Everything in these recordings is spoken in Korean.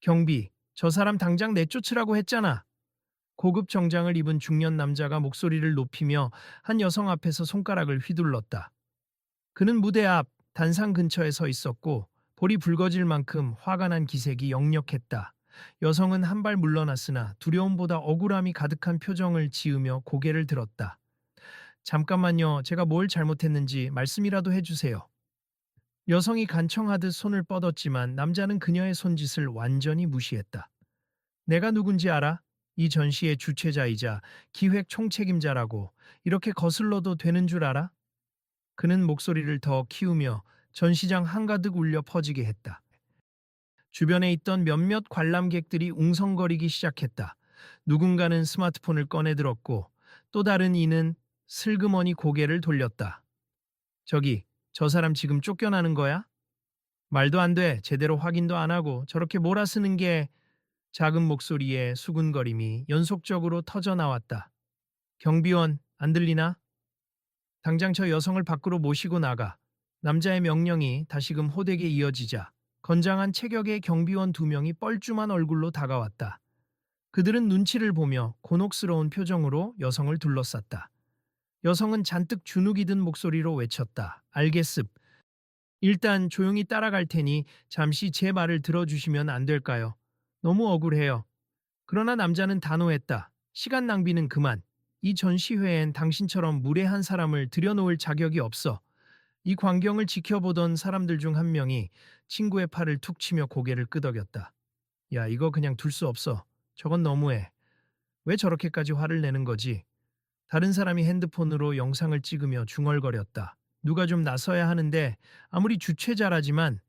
경비, 저 사람 당장 내쫓으라고 했잖아. 고급 정장을 입은 중년 남자가 목소리를 높이며 한 여성 앞에서 손가락을 휘둘렀다. 그는 무대 앞 단상 근처에 서 있었고 볼이 붉어질 만큼 화가 난 기색이 역력했다. 여성은 한 발 물러났으나 두려움보다 억울함이 가득한 표정을 지으며 고개를 들었다. 잠깐만요. 제가 뭘 잘못했는지 말씀이라도 해주세요. 여성이 간청하듯 손을 뻗었지만 남자는 그녀의 손짓을 완전히 무시했다. 내가 누군지 알아? 이 전시의 주최자이자 기획 총책임자라고. 이렇게 거슬러도 되는 줄 알아? 그는 목소리를 더 키우며 전시장 한가득 울려 퍼지게 했다. 주변에 있던 몇몇 관람객들이 웅성거리기 시작했다. 누군가는 스마트폰을 꺼내들었고 또 다른 이는 슬그머니 고개를 돌렸다. 저기, 저 사람 지금 쫓겨나는 거야? 말도 안 돼. 제대로 확인도 안 하고 저렇게 몰아쓰는 게. 작은 목소리에 수군거림이 연속적으로 터져 나왔다. 경비원, 안 들리나? 당장 저 여성을 밖으로 모시고 나가. 남자의 명령이 다시금 호되게 이어지자 건장한 체격의 경비원 두 명이 뻘쭘한 얼굴로 다가왔다. 그들은 눈치를 보며 곤혹스러운 표정으로 여성을 둘러쌌다. 여성은 잔뜩 주눅이 든 목소리로 외쳤다. 알겠습. 일단 조용히 따라갈 테니 잠시 제 말을 들어주시면 안 될까요? 너무 억울해요. 그러나 남자는 단호했다. 시간 낭비는 그만. 이 전시회엔 당신처럼 무례한 사람을 들여놓을 자격이 없어. 이 광경을 지켜보던 사람들 중 한 명이 친구의 팔을 툭 치며 고개를 끄덕였다. 야, 이거 그냥 둘 수 없어. 저건 너무해. 왜 저렇게까지 화를 내는 거지? 다른 사람이 핸드폰으로 영상을 찍으며 중얼거렸다. 누가 좀 나서야 하는데 아무리 주최자라지만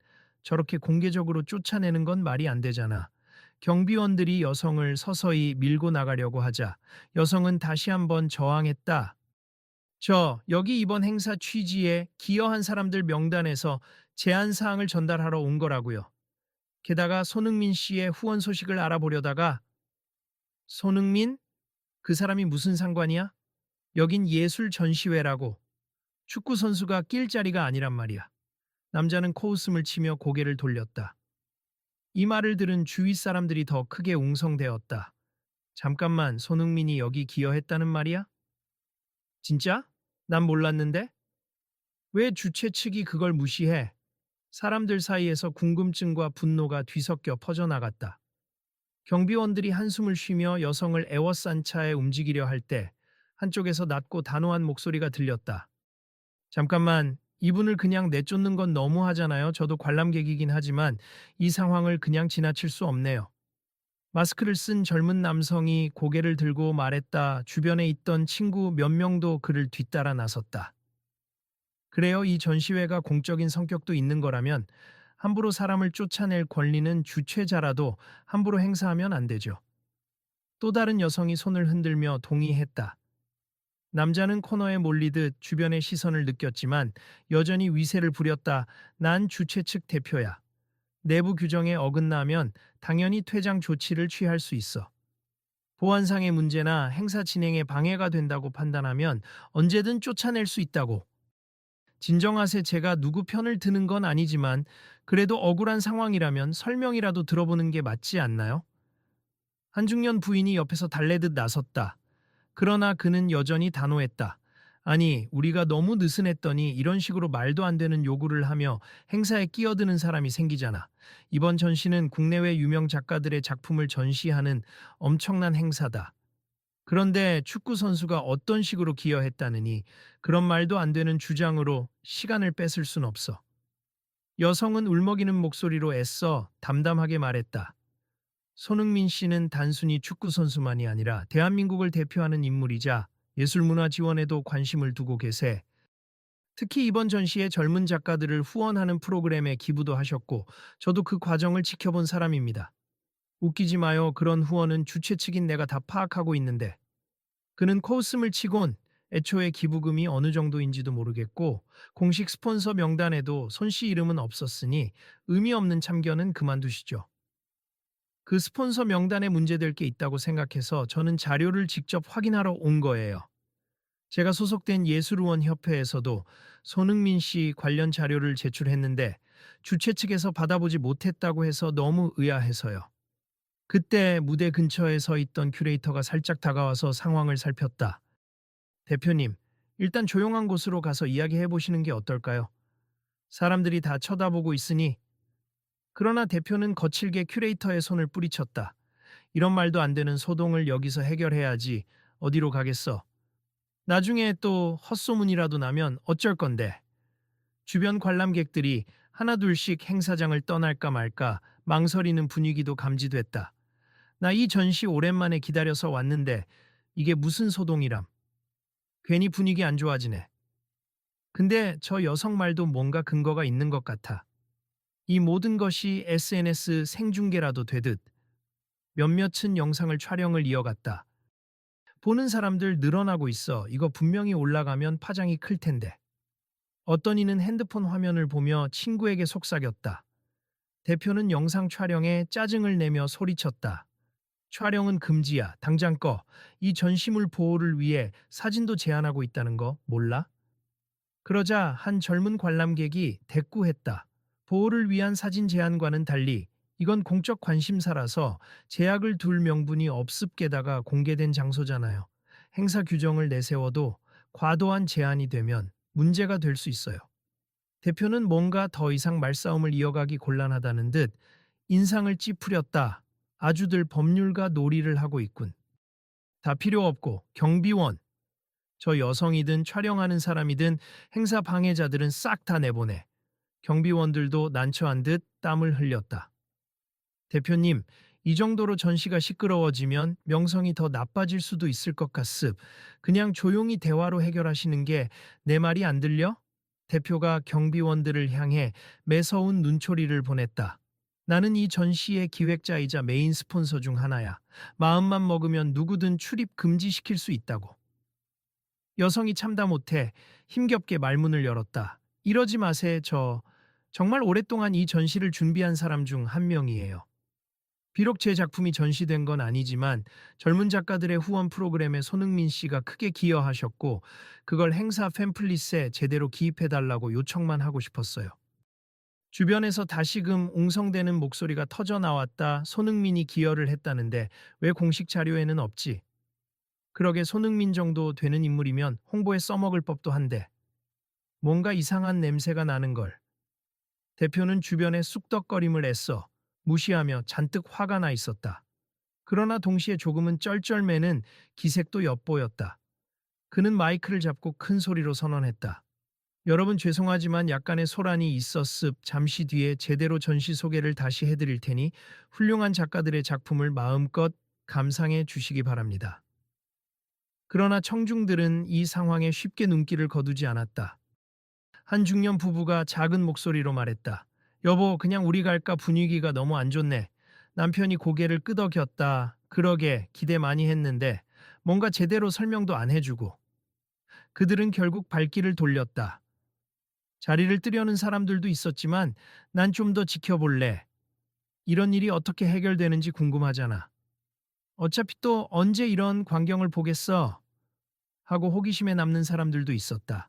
저렇게 공개적으로 쫓아내는 건 말이 안 되잖아. 경비원들이 여성을 서서히 밀고 나가려고 하자 여성은 다시 한번 저항했다. 여기 이번 행사 취지에 기여한 사람들 명단에서 제안 사항을 전달하러 온 거라고요. 게다가 손흥민 씨의 후원 소식을 알아보려다가. 손흥민? 그 사람이 무슨 상관이야? 여긴 예술 전시회라고. 축구 선수가 낄 자리가 아니란 말이야. 남자는 코웃음을 치며 고개를 돌렸다. 이 말을 들은 주위 사람들이 더 크게 웅성대었다. 잠깐만, 손흥민이 여기 기여했다는 말이야? 진짜? 난 몰랐는데? 왜 주최 측이 그걸 무시해? 사람들 사이에서 궁금증과 분노가 뒤섞여 퍼져나갔다. 경비원들이 한숨을 쉬며 여성을 에워싼 차에 움직이려 할 때 한쪽에서 낮고 단호한 목소리가 들렸다. 잠깐만, 이분을 그냥 내쫓는 건 너무하잖아요. 저도 관람객이긴 하지만 이 상황을 그냥 지나칠 수 없네요. 마스크를 쓴 젊은 남성이 고개를 들고 말했다. 주변에 있던 친구 몇 명도 그를 뒤따라 나섰다. 그래요, 이 전시회가 공적인 성격도 있는 거라면 함부로 사람을 쫓아낼 권리는 주최자라도 함부로 행사하면 안 되죠. 또 다른 여성이 손을 흔들며 동의했다. 남자는 코너에 몰리듯 주변의 시선을 느꼈지만 여전히 위세를 부렸다. 난 주최 측 대표야. 내부 규정에 어긋나면 당연히 퇴장 조치를 취할 수 있어. 보안상의 문제나 행사 진행에 방해가 된다고 판단하면 언제든 쫓아낼 수 있다고. 진정하세. 제가 누구 편을 드는 건 아니지만 그래도 억울한 상황이라면 설명이라도 들어보는 게 맞지 않나요? 한중년 부인이 옆에서 달래듯 나섰다. 그러나 그는 여전히 단호했다. 아니, 우리가 너무 느슨했더니 이런 식으로 말도 안 되는 요구를 하며 행사에 끼어드는 사람이 생기잖아. 이번 전시는 국내외 유명 작가들의 작품을 전시하는 엄청난 행사다. 그런데 축구 선수가 어떤 식으로 기여했다느니 그런 말도 안 되는 주장으로 시간을 뺏을 순 없어. 여성은 울먹이는 목소리로 애써 담담하게 말했다. 손흥민 씨는 단순히 축구 선수만이 아니라 대한민국을 대표하는 인물이자 예술문화 지원에도 관심을 두고 계세. 특히 이번 전시에 젊은 작가들을 후원하는 프로그램에 기부도 하셨고 저도 그 과정을 지켜본 사람입니다. 웃기지 마요. 그런 후원은 주최 측인 내가 다 파악하고 있는데. 그는 코웃음을 치곤 애초에 기부금이 어느 정도인지도 모르겠고 공식 스폰서 명단에도 손 씨 이름은 없었으니 의미 없는 참견은 그만두시죠. 그 스폰서 명단에 문제될 게 있다고 생각해서 저는 자료를 직접 확인하러 온 거예요. 제가 소속된 예술의원협회에서도 손흥민 씨 관련 자료를 제출했는데 주최 측에서 받아보지 못했다고 해서 너무 의아해서요. 그때 무대 근처에 서 있던 큐레이터가 살짝 다가와서 상황을 살폈다. 대표님, 일단 조용한 곳으로 가서 이야기해 보시는 게 어떨까요? 사람들이 다 쳐다보고 있으니. 그러나 대표는 거칠게 큐레이터의 손을 뿌리쳤다. 이런 말도 안 되는 소동을 여기서 해결해야지. 어디로 가겠어? 나중에 또 헛소문이라도 나면 어쩔 건데. 주변 관람객들이 하나둘씩 행사장을 떠날까 말까 망설이는 분위기도 감지됐다. 나 이 전시 오랜만에 기다려서 왔는데 이게 무슨 소동이람. 괜히 분위기 안 좋아지네. 근데 저 여성 말도 뭔가 근거가 있는 것 같아. 이 모든 것이 SNS 생중계라도 되듯 몇몇은 영상을 촬영을 이어갔다. 보는 사람들 늘어나고 있어. 이거 분명히 올라가면 파장이 클 텐데. 어떤 이는 핸드폰 화면을 보며 친구에게 속삭였다. 대표는 영상 촬영에 짜증을 내며 소리쳤다. 촬영은 금지야. 당장 꺼. 이 전시물 보호를 위해 사진도 제한하고 있다는 거 몰라? 그러자 한 젊은 관람객이 대꾸했다. 보호를 위한 사진 제한과는 달리 이건 공적 관심사라서 제약을 둘 명분이 없습게다가 공개된 장소잖아요. 행사 규정을 내세워도 과도한 제한이 되면 문제가 될 수 있어요. 대표는 뭔가 더 이상 말싸움을 이어가기 곤란하다는 듯 인상을 찌푸렸다. 아주들 법률가 놀이를 하고 있군. 다 필요 없고 경비원, 저 여성이든 촬영하는 사람이든 행사 방해자들은 싹 다 내보내. 경비원들도 난처한 듯 땀을 흘렸다. 대표님, 이 정도로 전시가 시끄러워지면 명성이 더 나빠질 수도 있을 것 같습. 그냥 조용히 대화로 해결하시는 게 내 말이 안 들려? 대표가 경비원들을 향해 매서운 눈초리를 보냈다. 나는 이 전시의 기획자이자 메인 스폰서 중 하나야. 마음만 먹으면 누구든 출입 금지시킬 수 있다고. 여성이 참다 못해 힘겹게 말문을 열었다. 이러지 마세. 정말 오랫동안 이 전시를 준비한 사람 중 한 명이에요. 비록 제 작품이 전시된 건 아니지만 젊은 작가들의 후원 프로그램에 손흥민 씨가 크게 기여하셨고 그걸 행사 팸플릿에 제대로 기입해달라고 요청만 하고 싶었어요. 주변에서 다시금 웅성대는 목소리가 터져 나왔다. 손흥민이 기여를 했다는데 왜 공식 자료에는 없지? 그러게 손흥민 정도 되는 인물이면 홍보에 써먹을 법도 한데 뭔가 이상한 냄새가 나는 걸. 대표는 주변에 쑥덕거림을 애써 무시하며 잔뜩 화가 나 있었다. 그러나 동시에 조금은 쩔쩔매는 기색도 엿보였다. 그는 마이크를 잡고 큰 소리로 선언했다. 여러분 죄송하지만 약간의 소란이 있었습. 잠시 뒤에 제대로 전시 소개를 다시 해드릴 테니 훌륭한 작가들의 작품을 마음껏 감상해 주시기 바랍니다. 그러나 청중들은 이 상황에 쉽게 눈길을 거두지 않았다. 한 중년 부부가 작은 목소리로 말했다. 여보, 그냥 우리 갈까? 분위기가 너무 안 좋네. 남편이 고개를 끄덕였다. 그러게, 기대 많이 했는데 뭔가 제대로 설명도 안 해주고. 그들은 결국 발길을 돌렸다. 자리를 뜨려는 사람들도 있었지만 난 좀 더 지켜볼래. 이런 일이 어떻게 해결되는지 궁금하잖아. 어차피 또 언제 이런 광경을 보겠어? 하고 호기심에 남는 사람들도 있었다.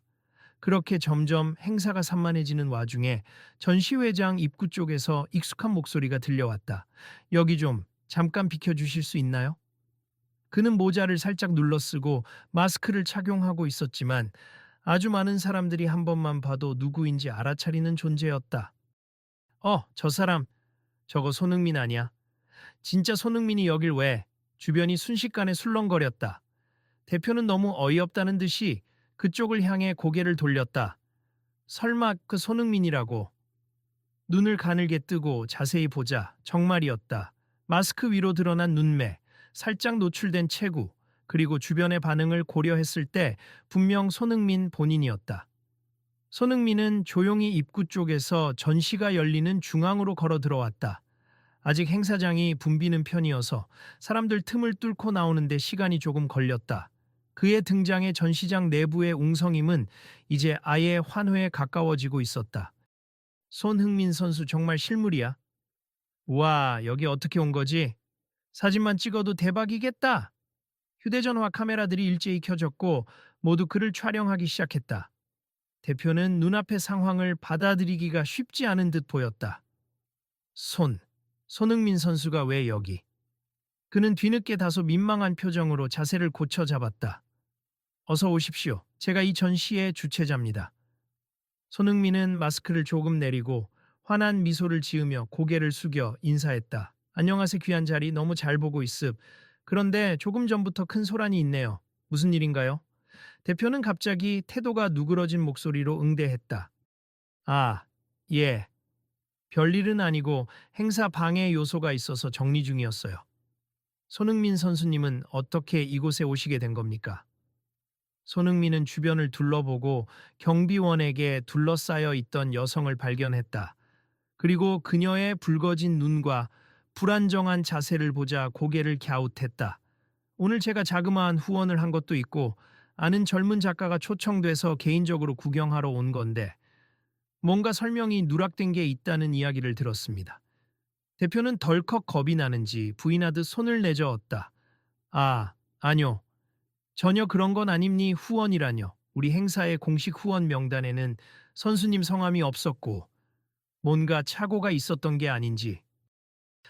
그렇게 점점 행사가 산만해지는 와중에 전시회장 입구 쪽에서 익숙한 목소리가 들려왔다. 여기 좀 잠깐 비켜주실 수 있나요? 그는 모자를 살짝 눌러쓰고 마스크를 착용하고 있었지만 아주 많은 사람들이 한 번만 봐도 누구인지 알아차리는 존재였다. 저 사람, 저거 손흥민 아니야? 진짜 손흥민이 여길 왜? 주변이 순식간에 술렁거렸다. 대표는 너무 어이없다는 듯이 그쪽을 향해 고개를 돌렸다. 설마 그 손흥민이라고. 눈을 가늘게 뜨고 자세히 보자. 정말이었다. 마스크 위로 드러난 눈매, 살짝 노출된 체구, 그리고 주변의 반응을 고려했을 때 분명 손흥민 본인이었다. 손흥민은 조용히 입구 쪽에서 전시가 열리는 중앙으로 걸어 들어왔다. 아직 행사장이 붐비는 편이어서 사람들 틈을 뚫고 나오는데 시간이 조금 걸렸다. 그의 등장에 전시장 내부의 웅성임은 이제 아예 환호에 가까워지고 있었다. 손흥민 선수 정말 실물이야. 와, 여기 어떻게 온 거지? 사진만 찍어도 대박이겠다. 휴대전화 카메라들이 일제히 켜졌고 모두 그를 촬영하기 시작했다. 대표는 눈앞의 상황을 받아들이기가 쉽지 않은 듯 보였다. 손흥민 선수가 왜 여기? 그는 뒤늦게 다소 민망한 표정으로 자세를 고쳐 잡았다. 어서 오십시오. 제가 이 전시의 주최자입니다. 손흥민은 마스크를 조금 내리고 환한 미소를 지으며 고개를 숙여 인사했다. 안녕하세요. 귀한 자리 너무 잘 보고 있습. 그런데 조금 전부터 큰 소란이 있네요. 무슨 일인가요? 대표는 갑자기 태도가 누그러진 목소리로 응대했다. 아, 예. 별일은 아니고 행사 방해 요소가 있어서 정리 중이었어요. 손흥민 선수님은 어떻게 이곳에 오시게 된 겁니까? 손흥민은 주변을 둘러보고 경비원에게 둘러싸여 있던 여성을 발견했다. 그리고 그녀의 붉어진 눈과 불안정한 자세를 보자 고개를 갸웃했다. 오늘 제가 자그마한 후원을 한 것도 있고 아는 젊은 작가가 초청돼서 개인적으로 구경하러 온 건데 뭔가 설명이 누락된 게 있다는 이야기를 들었습니다. 대표는 덜컥 겁이 나는지 부인하듯 손을 내저었다. 아, 아니요. 전혀 그런 건 아닙니 후원이라뇨. 우리 행사의 공식 후원 명단에는 선수님 성함이 없었고 뭔가 착오가 있었던 게 아닌지.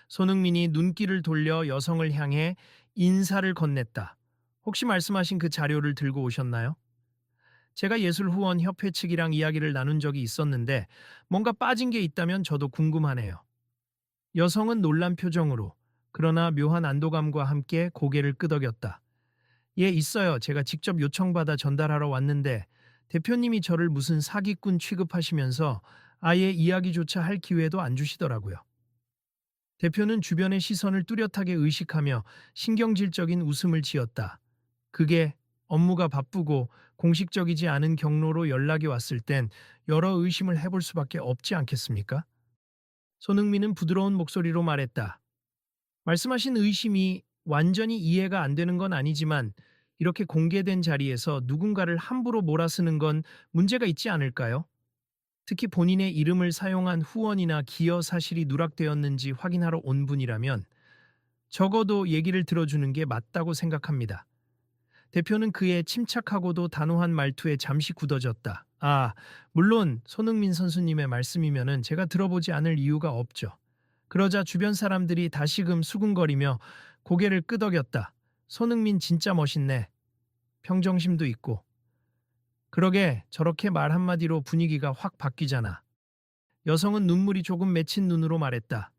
손흥민이 눈길을 돌려 여성을 향해 인사를 건넸다. 혹시 말씀하신 그 자료를 들고 오셨나요? 제가 예술후원협회 측이랑 이야기를 나눈 적이 있었는데 뭔가 빠진 게 있다면 저도 궁금하네요. 여성은 놀란 표정으로 그러나 묘한 안도감과 함께 고개를 끄덕였다. 예, 있어요. 제가 직접 요청받아 전달하러 왔는데 대표님이 저를 무슨 사기꾼 취급하시면서 아예 이야기조차 할 기회도 안 주시더라고요. 대표는 주변의 시선을 뚜렷하게 의식하며 신경질적인 웃음을 지었다. 그게 업무가 바쁘고 공식적이지 않은 경로로 연락이 왔을 땐 여러 의심을 해볼 수밖에 없지 않겠습니까? 손흥민은 부드러운 목소리로 말했다. 말씀하신 의심이 완전히 이해가 안 되는 건 아니지만 이렇게 공개된 자리에서 누군가를 함부로 몰아쓰는 건 문제가 있지 않을까요? 특히 본인의 이름을 사용한 후원이나 기여 사실이 누락되었는지 확인하러 온 분이라면 적어도 얘기를 들어주는 게 맞다고 생각합니다. 대표는 그의 침착하고도 단호한 말투에 잠시 굳어졌다. 아, 물론 손흥민 선수님의 말씀이면은 제가 들어보지 않을 이유가 없죠. 그러자 주변 사람들이 다시금 수군거리며 고개를 끄덕였다. 손흥민 진짜 멋있네. 평정심도 있고. 그러게 저렇게 말 한마디로 분위기가 확 바뀌잖아. 여성은 눈물이 조금 맺힌 눈으로 말했다.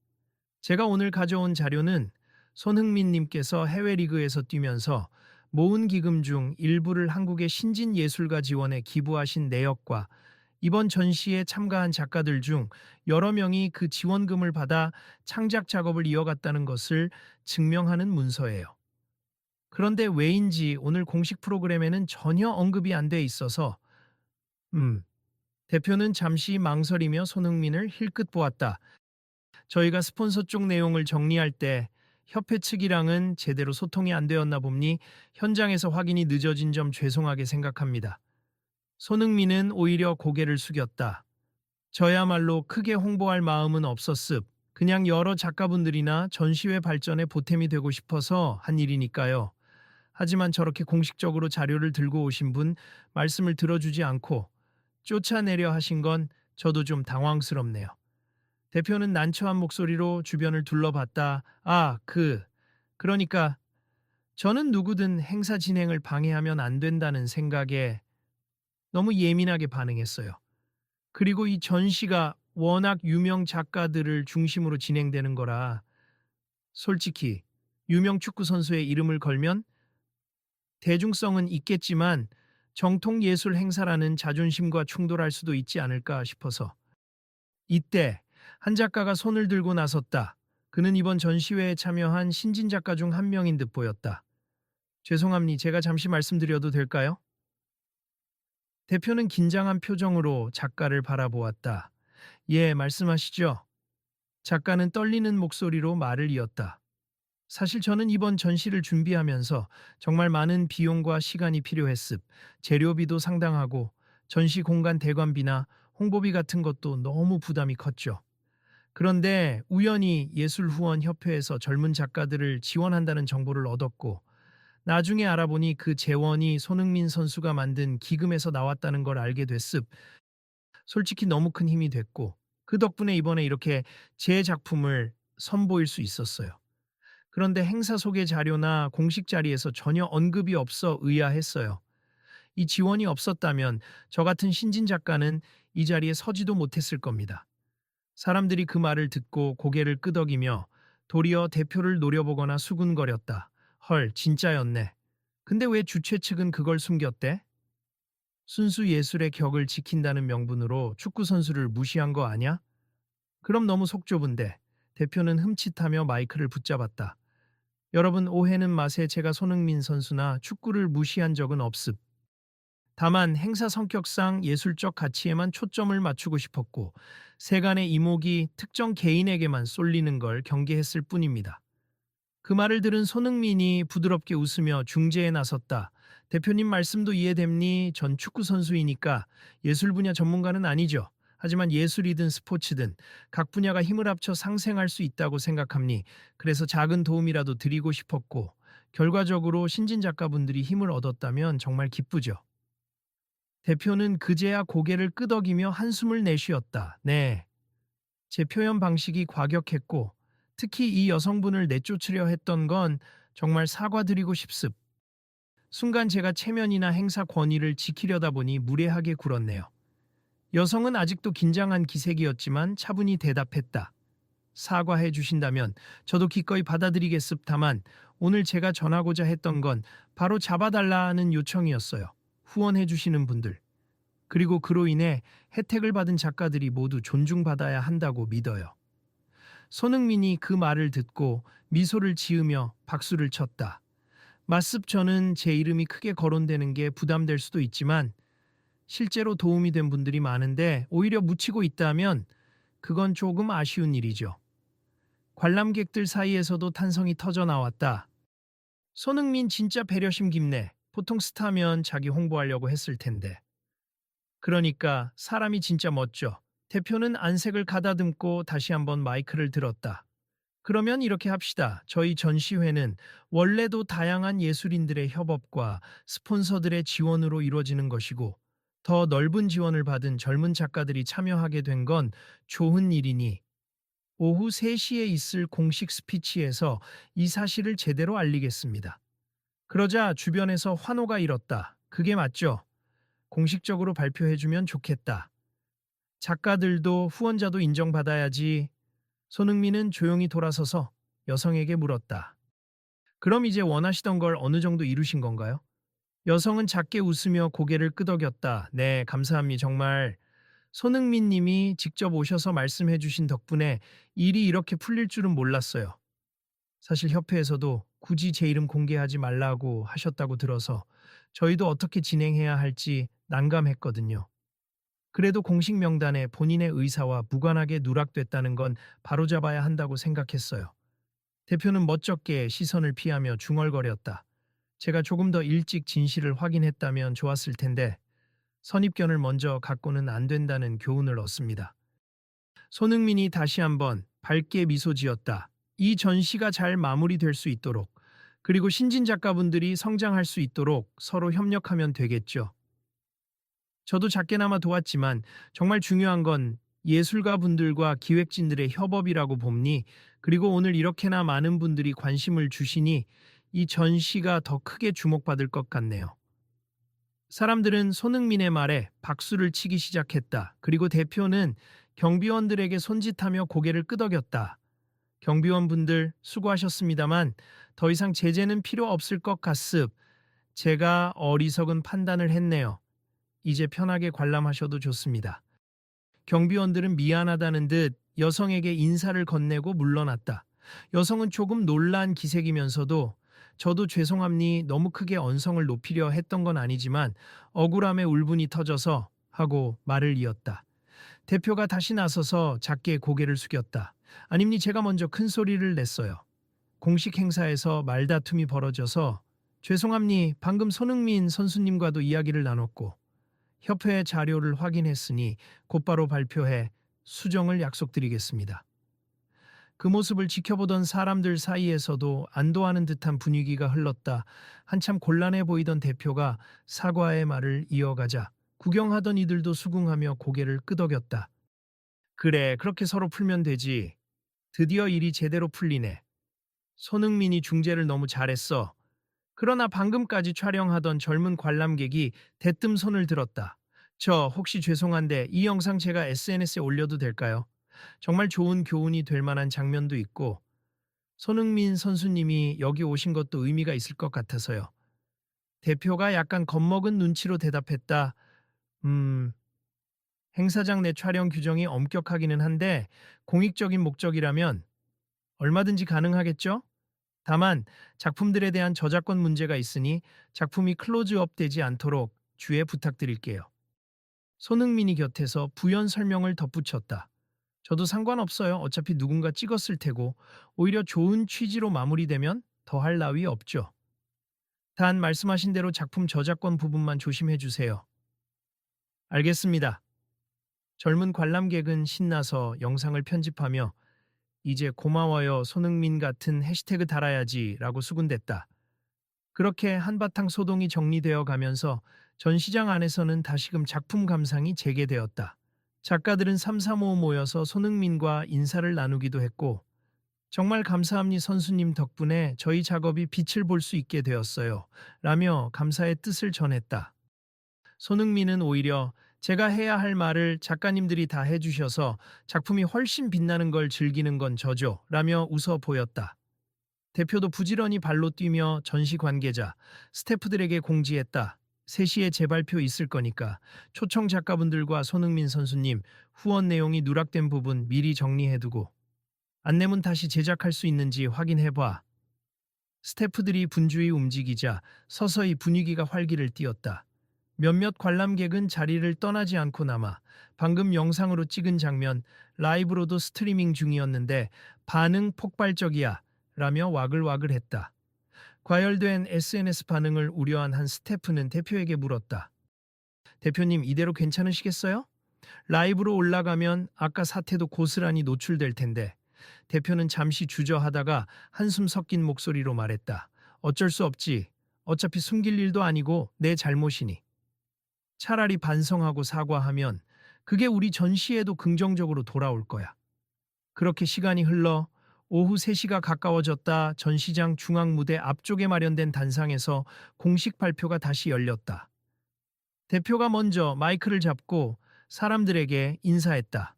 제가 오늘 가져온 자료는 손흥민님께서 해외 리그에서 뛰면서 모은 기금 중 일부를 한국의 신진예술가 지원에 기부하신 내역과 이번 전시에 참가한 작가들 중 여러 명이 그 지원금을 받아 창작 작업을 이어갔다는 것을 증명하는 문서예요. 그런데 왜인지 오늘 공식 프로그램에는 전혀 언급이 안 돼 있어서 대표는 잠시 망설이며 손흥민을 힐끗 보았다. 저희가 스폰서 쪽 내용을 정리할 때 협회 측이랑은 제대로 소통이 안 되었나 봅니 현장에서 확인이 늦어진 점 죄송하게 생각합니다. 손흥민은 오히려 고개를 숙였다. 저야말로 크게 홍보할 마음은 없었습. 그냥 여러 작가분들이나 전시회 발전에 보탬이 되고 싶어서 한 일이니까요. 하지만 저렇게 공식적으로 자료를 들고 오신 분 말씀을 들어주지 않고 쫓아내려 하신 건 저도 좀 당황스럽네요. 대표는 난처한 목소리로 주변을 둘러봤다. 그러니까 저는 누구든 행사 진행을 방해하면 안 된다는 생각에 너무 예민하게 반응했어요. 그리고 이 전시가 워낙 유명 작가들을 중심으로 진행되는 거라 솔직히 유명 축구 선수의 이름을 걸면 대중성은 있겠지만 정통 예술 행사라는 자존심과 충돌할 수도 있지 않을까 싶어서 이때 한 작가가 손을 들고 나섰다. 그는 이번 전시회에 참여한 신진 작가 중 한 명인 듯 보였다. 죄송합니 제가 잠시 말씀드려도 될까요? 대표는 긴장한 표정으로 작가를 바라보았다. 예, 말씀하시죠. 작가는 떨리는 목소리로 말을 이었다. 사실 저는 이번 전시를 준비하면서 정말 많은 비용과 시간이 필요했습. 재료비도 상당하고 전시 공간 대관비나 홍보비 같은 것도 너무 부담이 컸죠. 그런데 우연히 예술후원협회에서 젊은 작가들을 지원한다는 정보를 얻었고 나중에 알아보니 그 재원이 손흥민 선수가 만든 기금에서 나왔다는 걸 알게 됐습. 솔직히 너무 큰 힘이 됐고 그 덕분에 이번에 이렇게 제 작품을 선보일 수 있었어요. 그런데 행사 소개 자료나 공식 자리에서 전혀 언급이 없어 의아했어요. 이 지원이 없었다면 저 같은 신진 작가는 이 자리에 서지도 못했을 겁니다. 사람들이 그 말을 듣고 고개를 끄덕이며 도리어 대표를 노려보거나 수군거렸다. 헐, 진짜였네. 근데 왜 주최 측은 그걸 숨겼대? 순수 예술의 격을 지킨다는 명분으로 축구 선수를 무시한 거 아냐? 그럼 너무 속 좁은데. 대표는 흠칫하며 마이크를 붙잡았다. 여러분 오해는 마세. 제가 손흥민 선수나 축구를 무시한 적은 없습. 다만 행사 성격상 예술적 가치에만 초점을 맞추고 싶었고 세간의 이목이 특정 개인에게만 쏠리는 걸 경계했을 뿐입니다. 그 말을 들은 손흥민이 부드럽게 웃으며 중재에 나섰다. 대표님 말씀도 이해됩니? 전 축구 선수이니까 예술 분야 전문가는 아니죠. 하지만 예술이든 스포츠든 각 분야가 힘을 합쳐 상생할 수 있다고 생각합니. 그래서 작은 도움이라도 드리고 싶었고 결과적으로 신진 작가분들이 힘을 얻었다면 정말 기쁘죠. 대표는 그제야 고개를 끄덕이며 한숨을 내쉬었다. 네, 제 표현 방식이 과격했고 특히 이 여성분을 내쫓으려 했던 건 정말 사과드리고 싶습. 순간 제가 체면이나 행사 권위를 지키려다 보니 무례하게 굴었네요. 여성은 아직도 긴장한 기색이었지만 차분히 대답했다. 사과해 주신다면 저도 기꺼이 받아들이겠습. 다만 오늘 제가 전하고자 했던 건 바로 잡아달라는 요청이었어요. 후원해 주시는 분들, 그리고 그로 인해 혜택을 받은 작가들이 모두 존중받아야 한다고 믿어요. 손흥민이 그 말을 듣고 미소를 지으며 박수를 쳤다. 맞습. 저는 제 이름이 크게 거론되는 게 부담될 수도 있지만 실제로 도움이 된 분들이 많은데 오히려 묻히고 있다면 그건 조금 아쉬운 일이죠. 관람객들 사이에서도 탄성이 터져 나왔다. 손흥민 진짜 배려심 깊네. 보통 스타면 자기 홍보하려고 했을 텐데. 그러니까 사람이 진짜 멋져. 대표는 안색을 가다듬고 다시 한번 마이크를 들었다. 그러면 이렇게 합시다. 저희 전시회는 원래도 다양한 예술인들의 협업과 스폰서들의 지원으로 이루어지는 것이고 더 넓은 지원을 받은 젊은 작가들이 참여하게 된 건 좋은 일이니 오후 3시에 있을 공식 스피치에서 이 사실을 제대로 알리겠습니다. 그러자 주변에서 환호가 일었다. 그게 맞죠? 공식적으로 발표해주면 좋겠다. 작가들도 후원자도 인정받아야지. 손흥민은 조용히 돌아서서 여성에게 물었다. 그럼 이제 원하시던 걸 어느 정도 이루신 건가요? 여성은 작게 웃으며 고개를 끄덕였다. 네, 감사합니다. 정말 손흥민 님이 직접 오셔서 말씀해 주신 덕분에 일이 이렇게 풀릴 줄은 몰랐어요. 사실 협회에서도 굳이 제 이름 공개하지 말라고 하셨다고 들어서 저희도 어떻게 진행해야 할지 난감했거든요. 그래도 공식 명단에 본인의 의사와 무관하게 누락됐다는 건 바로잡아야 한다고 생각했어요. 대표는 멋쩍게 시선을 피하며 중얼거렸다. 제가 조금 더 일찍 진실을 확인했다면 좋았을 텐데 선입견을 먼저 갖고는 안 된다는 교훈을 얻습니다. 손흥민이 다시 한번 밝게 미소 지었다. 이 전시가 잘 마무리될 수 있도록 그리고 신진 작가분들이 성장할 수 있도록 서로 협력하면 되겠죠. 저도 작게나마 도왔지만 정말 중요한 건 예술가 분들과 기획진들의 협업이라고 봅니. 그리고 오늘 이렇게나 많은 분들이 관심을 주시니 이 전시가 더 크게 주목받을 것 같네요. 사람들은 손흥민의 말에 박수를 치기 시작했다. 그리고 대표는 경비원들에게 손짓하며 고개를 끄덕였다. 경비원분들 수고하셨습니다만 더 이상 제재는 필요 없을 것 같습. 제가 어리석은 판단을 했네요. 이제 편하게 관람하셔도 좋습니다. 경비원들은 미안하다는 듯 여성에게 인사를 건네고 물러났다. 여성은 조금 놀란 기색이면서도 저도 죄송합니. 너무 크게 언성을 높이려 했던 건 아니지만 억울함에 울분이 터져서 하고 말을 이었다. 대표가 다시 나서서 작게 고개를 숙였다. 아닙니. 제가 먼저 큰 소리를 냈어요. 공식 행사에서 말다툼이 벌어져서 죄송합니. 방금 손흥민 선수님과도 이야기를 나눴고 협회 자료를 확인했으니 곧바로 발표해 수정을 약속드리겠습니다. 그 모습을 지켜보던 사람들 사이에서도 안도하는 듯한 분위기가 흘렀다. 한참 곤란해 보이던 대표가 사과의 말을 이어가자 구경하던 이들도 수긍하며 고개를 끄덕였다. 그래, 그렇게 서로 풀면 되지. 드디어 일이 제대로 풀리네. 손흥민이 중재를 너무 잘했어. 그러나 방금까지 촬영하던 젊은 관람객이 대뜸 손을 들었다. 저 혹시 죄송한데 이 영상 제가 SNS에 올려도 될까요? 정말 좋은 교훈이 될 만한 장면도 있고 손흥민 선수님이 여기 오신 것도 의미가 있을 것 같아서요. 대표가 약간 겁먹은 눈치로 대답했다. 음, 행사장 내 촬영 규정이 엄격하기는 한데 공익적인 목적이라면 얼마든지 가능하겠죠? 다만 작품들에 대한 저작권 문제가 있으니 작품이 클로즈업 되지 않도록 주의 부탁드릴게요. 손흥민이 곁에서 부연 설명을 덧붙였다. 저도 상관없어요. 어차피 누군가 찍었을 테고 오히려 좋은 취지로 마무리되면 더할 나위 없죠. 단 말씀하신 대로 작품 저작권 부분만 조심해 주세요. 알겠습니다. 젊은 관람객은 신나서 영상을 편집하며 이제 고마워요 손흥민 같은 해시태그 달아야지 라고 수군댔다. 그렇게 한바탕 소동이 정리되어 가면서 전시장 안에서는 다시금 작품 감상이 재개되었다. 작가들은 삼삼오오 모여서 손흥민과 인사를 나누기도 했고 정말 감사합니 선수님 덕분에 저희 작업이 빛을 볼 수 있게 되었어요. 라며 감사의 뜻을 전했다. 손흥민은 오히려 제가 해야 할 말을 작가님들이 다 해주셔서 작품이 훨씬 빛나는 걸 즐기는 건 저죠. 라며 웃어 보였다. 대표도 부지런히 발로 뛰며 전시 관계자, 스태프들에게 공지했다. 3시에 재발표 있을 거니까 초청 작가분들과 손흥민 선수님 후원 내용이 누락된 부분 미리 정리해두고 안내문 다시 제작할 수 있는지 확인해봐. 스태프들이 분주히 움직이자 서서히 분위기가 활기를 띠었다. 몇몇 관람객은 자리를 떠나지 않고 남아 방금 영상으로 찍은 장면 라이브로도 스트리밍 중이었는데 반응 폭발적이야 라며 와글와글했다. 과열된 SNS 반응을 우려한 한 스태프는 대표에게 물었다. 대표님 이대로 괜찮으시겠어요? 라이브로 올라가면 아까 사태도 고스란히 노출될 텐데. 대표는 잠시 주저하다가 한숨 섞인 목소리로 말했다. 어쩔 수 없지. 어차피 숨길 일도 아니고 내 잘못이니. 차라리 반성하고 사과하면 그게 우리 전시에도 긍정적으로 돌아올 거야. 그렇게 시간이 흘러 오후 3시가 가까워졌다. 전시장 중앙 무대 앞쪽에 마련된 단상에서 공식 발표가 다시 열렸다. 대표가 먼저 마이크를 잡고 사람들에게 인사했다.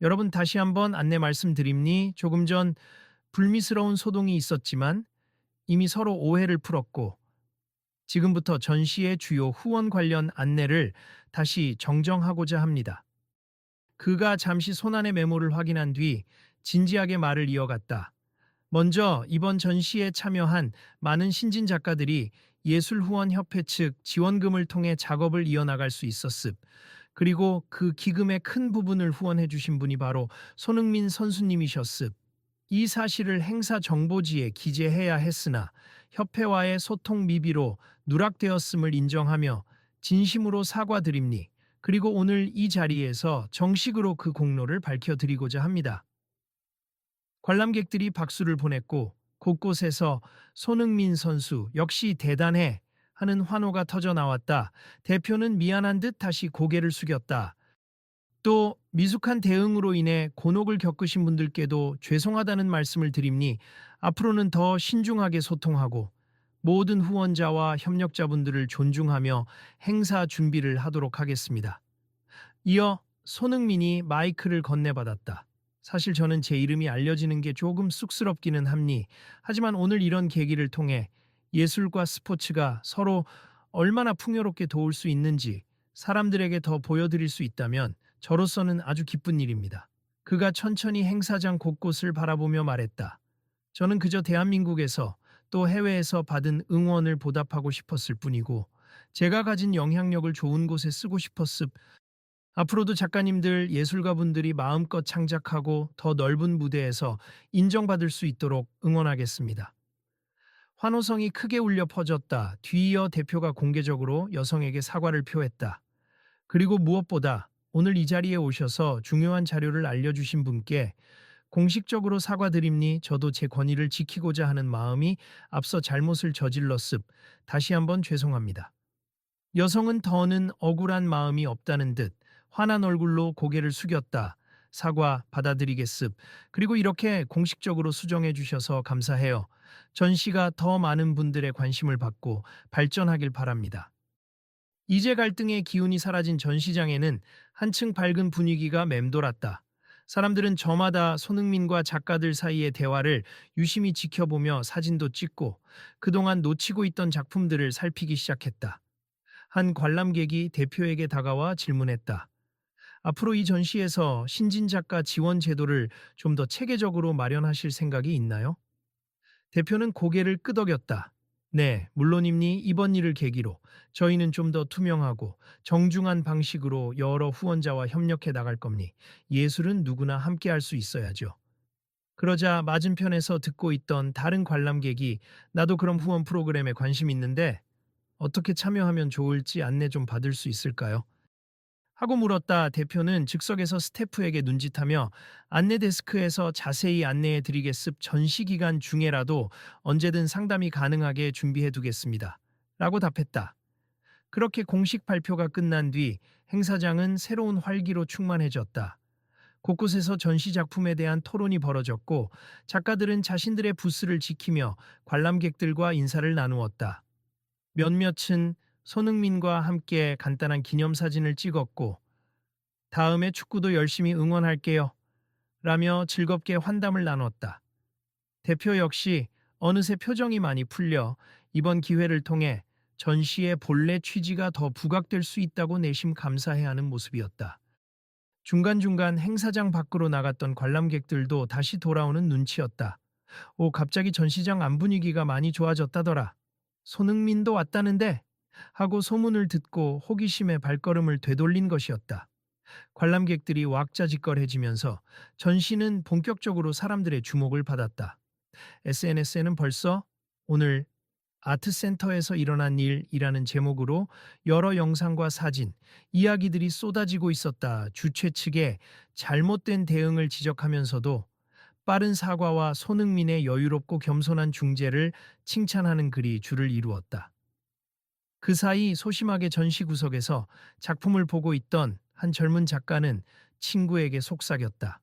여러분 다시 한번 안내 말씀드립니? 조금 전 불미스러운 소동이 있었지만 이미 서로 오해를 풀었고 지금부터 전시의 주요 후원 관련 안내를 다시 정정하고자 합니다. 그가 잠시 손안의 메모를 확인한 뒤 진지하게 말을 이어갔다. 먼저 이번 전시에 참여한 많은 신진 작가들이 예술후원협회 측 지원금을 통해 작업을 이어나갈 수 있었습. 그리고 그 기금의 큰 부분을 후원해 주신 분이 바로 손흥민 선수님이셨습. 이 사실을 행사 정보지에 기재해야 했으나 협회와의 소통 미비로 누락되었음을 인정하며 진심으로 사과드립니. 그리고 오늘 이 자리에서 정식으로 그 공로를 밝혀드리고자 합니다. 관람객들이 박수를 보냈고 곳곳에서 손흥민 선수 역시 대단해 하는 환호가 터져 나왔다. 대표는 미안한 듯 다시 고개를 숙였다. 또 미숙한 대응으로 인해 곤혹을 겪으신 분들께도 죄송하다는 말씀을 드립니 앞으로는 더 신중하게 소통하고 모든 후원자와 협력자분들을 존중하며 행사 준비를 하도록 하겠습니다. 이어 손흥민이 마이크를 건네받았다. 사실 저는 제 이름이 알려지는 게 조금 쑥스럽기는 합니. 하지만 오늘 이런 계기를 통해 예술과 스포츠가 서로 얼마나 풍요롭게 도울 수 있는지 사람들에게 더 보여드릴 수 있다면 저로서는 아주 기쁜 일입니다. 그가 천천히 행사장 곳곳을 바라보며 말했다. 저는 그저 대한민국에서 또 해외에서 받은 응원을 보답하고 싶었을 뿐이고 제가 가진 영향력을 좋은 곳에 쓰고 싶었습. 앞으로도 작가님들, 예술가분들이 마음껏 창작하고 더 넓은 무대에서 인정받을 수 있도록 응원하겠습니다. 환호성이 크게 울려 퍼졌다. 뒤이어 대표가 공개적으로 여성에게 사과를 표했다. 그리고 무엇보다 오늘 이 자리에 오셔서 중요한 자료를 알려주신 분께 공식적으로 사과드립니 저도 제 권위를 지키고자 하는 마음이 앞서 잘못을 저질렀습. 다시 한번 죄송합니다. 여성은 더는 억울한 마음이 없다는 듯 환한 얼굴로 고개를 숙였다. 사과 받아들이겠습. 그리고 이렇게 공식적으로 수정해 주셔서 감사해요. 전시가 더 많은 분들의 관심을 받고 발전하길 바랍니다. 이제 갈등의 기운이 사라진 전시장에는 한층 밝은 분위기가 맴돌았다. 사람들은 저마다 손흥민과 작가들 사이의 대화를 유심히 지켜보며 사진도 찍고 그동안 놓치고 있던 작품들을 살피기 시작했다. 한 관람객이 대표에게 다가와 질문했다. 앞으로 이 전시에서 신진 작가 지원 제도를 좀 더 체계적으로 마련하실 생각이 있나요? 대표는 고개를 끄덕였다. 네, 물론입니. 이번 일을 계기로 저희는 좀 더 투명하고 정중한 방식으로 여러 후원자와 협력해 나갈 겁니. 예술은 누구나 함께 할 수 있어야죠. 그러자 맞은편에서 듣고 있던 다른 관람객이 나도 그런 후원 프로그램에 관심 있는데 어떻게 참여하면 좋을지 안내 좀 받을 수 있을까요? 하고 물었다. 대표는 즉석에서 스태프에게 눈짓하며 안내 데스크에서 자세히 안내해 드리겠습. 전시 기간 중에라도 언제든 상담이 가능하게 준비해 두겠습니다. 라고 답했다. 그렇게 공식 발표가 끝난 뒤 행사장은 새로운 활기로 충만해졌다. 곳곳에서 전시 작품에 대한 토론이 벌어졌고 작가들은 자신들의 부스를 지키며 관람객들과 인사를 나누었다. 몇몇은 손흥민과 함께 간단한 기념사진을 찍었고 다음에 축구도 열심히 응원할게요. 라며 즐겁게 환담을 나눴다. 대표 역시 어느새 표정이 많이 풀려 이번 기회를 통해 전시의 본래 취지가 더 부각될 수 있다고 내심 감사해하는 모습이었다. 중간중간 행사장 밖으로 나갔던 관람객들도 다시 돌아오는 눈치였다. 오, 갑자기 전시장 안 분위기가 많이 좋아졌다더라. 손흥민도 왔다는데? 하고 소문을 듣고 호기심에 발걸음을 되돌린 것이었다. 관람객들이 왁자지껄해지면서 전시는 본격적으로 사람들의 주목을 받았다. SNS에는 벌써 오늘 아트센터에서 일어난 일이라는 제목으로 여러 영상과 사진, 이야기들이 쏟아지고 있었다. 주최 측의 잘못된 대응을 지적하면서도 빠른 사과와 손흥민의 여유롭고 겸손한 중재를 칭찬하는 글이 줄을 이루었다. 그 사이 소심하게 전시 구석에서 작품을 보고 있던 한 젊은 작가는 친구에게 속삭였다.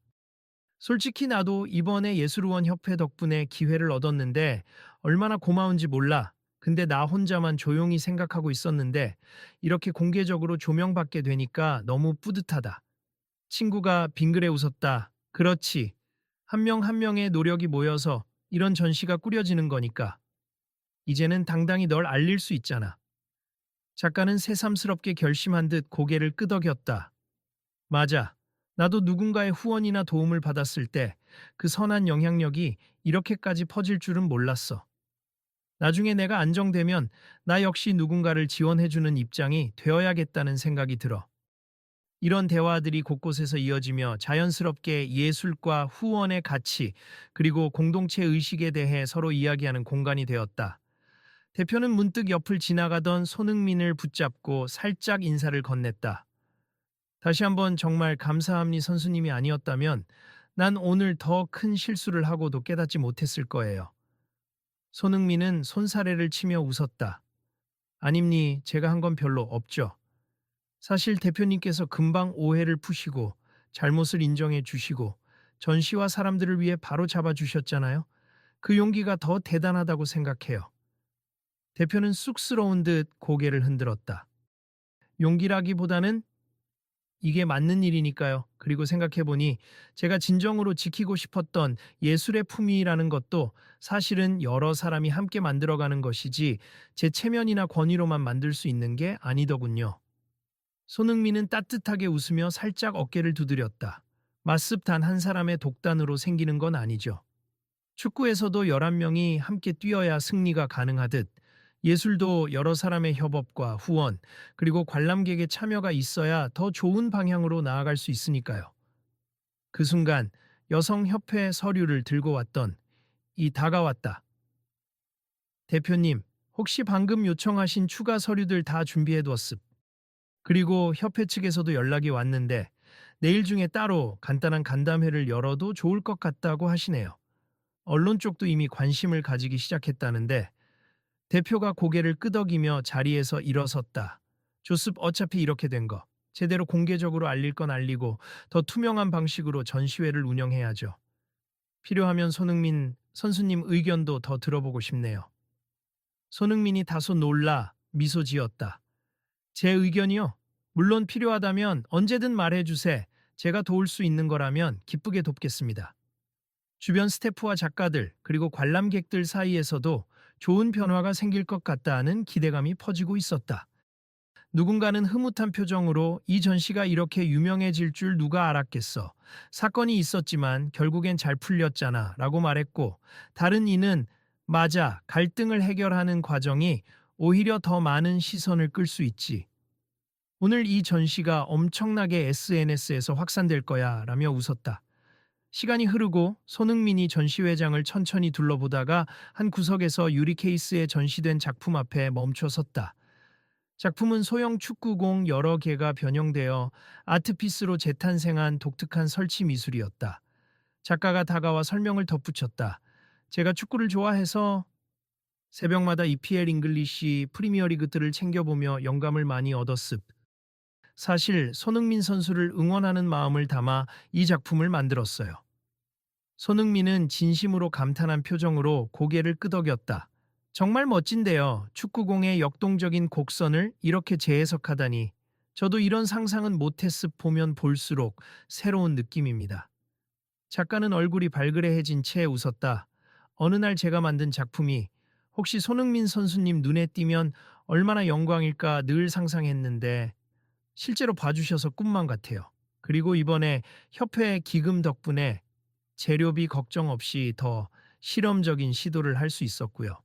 솔직히 나도 이번에 예술의원협회 덕분에 기회를 얻었는데 얼마나 고마운지 몰라. 근데 나 혼자만 조용히 생각하고 있었는데 이렇게 공개적으로 조명받게 되니까 너무 뿌듯하다. 친구가 빙그레 웃었다. 그렇지. 한 명 한 명의 노력이 모여서 이런 전시가 꾸려지는 거니까. 이제는 당당히 널 알릴 수 있잖아. 작가는 새삼스럽게 결심한 듯 고개를 끄덕였다. 맞아. 나도 누군가의 후원이나 도움을 받았을 때 그 선한 영향력이 이렇게까지 퍼질 줄은 몰랐어. 나중에 내가 안정되면 나 역시 누군가를 지원해주는 입장이 되어야겠다는 생각이 들어. 이런 대화들이 곳곳에서 이어지며 자연스럽게 예술과 후원의 가치 그리고 공동체 의식에 대해 서로 이야기하는 공간이 되었다. 대표는 문득 옆을 지나가던 손흥민을 붙잡고 살짝 인사를 건넸다. 다시 한번 정말 감사합니. 선수님이 아니었다면 난 오늘 더 큰 실수를 하고도 깨닫지 못했을 거예요. 손흥민은 손사래를 치며 웃었다. 아닙니. 제가 한 건 별로 없죠. 사실 대표님께서 금방 오해를 푸시고 잘못을 인정해 주시고 전시와 사람들을 위해 바로 잡아 주셨잖아요. 그 용기가 더 대단하다고 생각해요. 대표는 쑥스러운 듯 고개를 흔들었다. 용기라기보다는 이게 맞는 일이니까요. 그리고 생각해보니 제가 진정으로 지키고 싶었던 예술의 품위라는 것도 사실은 여러 사람이 함께 만들어가는 것이지 제 체면이나 권위로만 만들 수 있는 게 아니더군요. 손흥민은 따뜻하게 웃으며 살짝 어깨를 두드렸다. 맞습 단 한 사람의 독단으로 생기는 건 아니죠. 축구에서도 11명이 함께 뛰어야 승리가 가능하듯 예술도 여러 사람의 협업과 후원, 그리고 관람객의 참여가 있어야 더 좋은 방향으로 나아갈 수 있으니까요. 그 순간 여성협회 서류를 들고 왔던 이 다가왔다. 대표님, 혹시 방금 요청하신 추가 서류들 다 준비해두었습. 그리고 협회 측에서도 연락이 왔는데 내일 중에 따로 간단한 간담회를 열어도 좋을 것 같다고 하시네요. 언론 쪽도 이미 관심을 가지기 시작했다는데 대표가 고개를 끄덕이며 자리에서 일어섰다. 조습 어차피 이렇게 된 거. 제대로 공개적으로 알릴 건 알리고 더 투명한 방식으로 전시회를 운영해야죠. 필요하면 손흥민 선수님 의견도 더 들어보고 싶네요. 손흥민이 다소 놀라 미소 지었다. 제 의견이요? 물론 필요하다면 언제든 말해주세. 제가 도울 수 있는 거라면 기쁘게 돕겠습니다. 주변 스태프와 작가들 그리고 관람객들 사이에서도 좋은 변화가 생길 것 같다는 기대감이 퍼지고 있었다. 누군가는 흐뭇한 표정으로 이 전시가 이렇게 유명해질 줄 누가 알았겠어. 사건이 있었지만 결국엔 잘 풀렸잖아 라고 말했고, 다른 이는 맞아, 갈등을 해결하는 과정이 오히려 더 많은 시선을 끌 수 있지. 오늘 이 전시가 엄청나게 SNS에서 확산될 거야 라며 웃었다. 시간이 흐르고 손흥민이 전시회장을 천천히 둘러보다가 한 구석에서 유리 케이스에 전시된 작품 앞에 멈춰 섰다. 작품은 소형 축구공 여러 개가 변형되어 아트피스로 재탄생한 독특한 설치 미술이었다. 작가가 다가와 설명을 덧붙였다. 제가 축구를 좋아해서 새벽마다 EPL 잉글리시 프리미어리그들을 챙겨보며 영감을 많이 얻었습. 사실 손흥민 선수를 응원하는 마음을 담아 이 작품을 만들었어요. 손흥민은 진심으로 감탄한 표정으로 고개를 끄덕였다. 정말 멋진데요. 축구공의 역동적인 곡선을 이렇게 재해석하다니. 저도 이런 상상은 못했습. 보면 볼수록 새로운 느낌입니다. 작가는 얼굴이 발그레해진 채 웃었다. 어느 날 제가 만든 작품이 혹시 손흥민 선수님 눈에 띄면 얼마나 영광일까 늘 상상했는데 실제로 봐주셔서 꿈만 같아요. 그리고 이번에 협회 기금 덕분에 재료비 걱정 없이 더 실험적인 시도를 할 수 있었고요.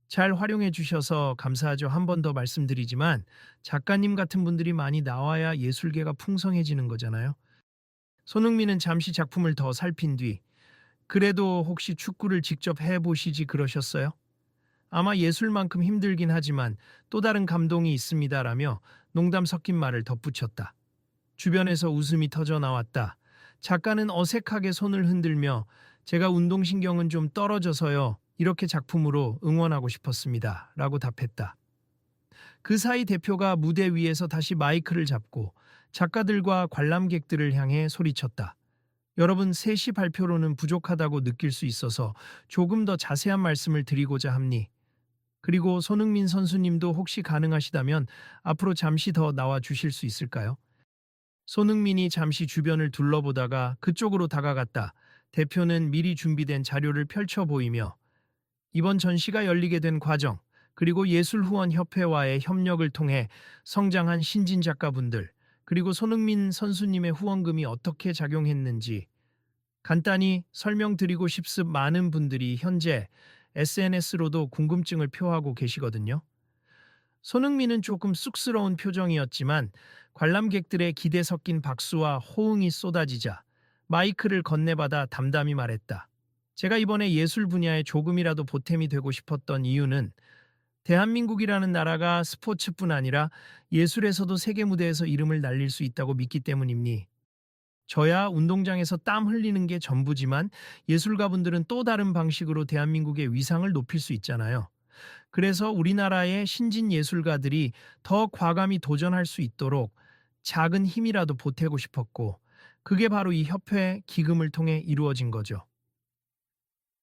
잘 활용해 주셔서 감사하죠. 한 번 더 말씀드리지만 작가님 같은 분들이 많이 나와야 예술계가 풍성해지는 거잖아요. 손흥민은 잠시 작품을 더 살핀 뒤 그래도 혹시 축구를 직접 해보시지 그러셨어요? 아마 예술만큼 힘들긴 하지만 또 다른 감동이 있습니다라며 농담 섞인 말을 덧붙였다. 주변에서 웃음이 터져 나왔다. 작가는 어색하게 손을 흔들며 제가 운동신경은 좀 떨어져서요. 이렇게 작품으로 응원하고 싶었습니다. 라고 답했다. 그 사이 대표가 무대 위에서 다시 마이크를 잡고 작가들과 관람객들을 향해 소리쳤다. 여러분, 3시 발표로는 부족하다고 느낄 수 있어서 조금 더 자세한 말씀을 드리고자 합니. 그리고 손흥민 선수님도 혹시 가능하시다면 앞으로 잠시 더 나와 주실 수 있을까요? 손흥민이 잠시 주변을 둘러보다가 그쪽으로 다가갔다. 대표는 미리 준비된 자료를 펼쳐 보이며 이번 전시가 열리게 된 과정, 그리고 예술후원협회와의 협력을 통해 성장한 신진 작가분들, 그리고 손흥민 선수님의 후원금이 어떻게 작용했는지 간단히 설명드리고 싶습. 많은 분들이 현재 SNS로도 궁금증을 표하고 계시거든요. 손흥민은 조금 쑥스러운 표정이었지만 관람객들의 기대 섞인 박수와 호응이 쏟아지자 마이크를 건네받아 담담히 말했다. 제가 이번에 예술 분야에 조금이라도 보탬이 되고 싶었던 이유는 대한민국이라는 나라가 스포츠뿐 아니라 예술에서도 세계 무대에서 이름을 날릴 수 있다고 믿기 때문입니. 저야 운동장에서 땀 흘리는 게 전부지만 예술가분들은 또 다른 방식으로 대한민국의 위상을 높일 수 있잖아요. 그래서 우리나라의 신진 예술가들이 더 과감히 도전할 수 있도록 작은 힘이라도 보태고 싶었고, 그게 바로 이 협회 기금을 통해 이루어진 거죠.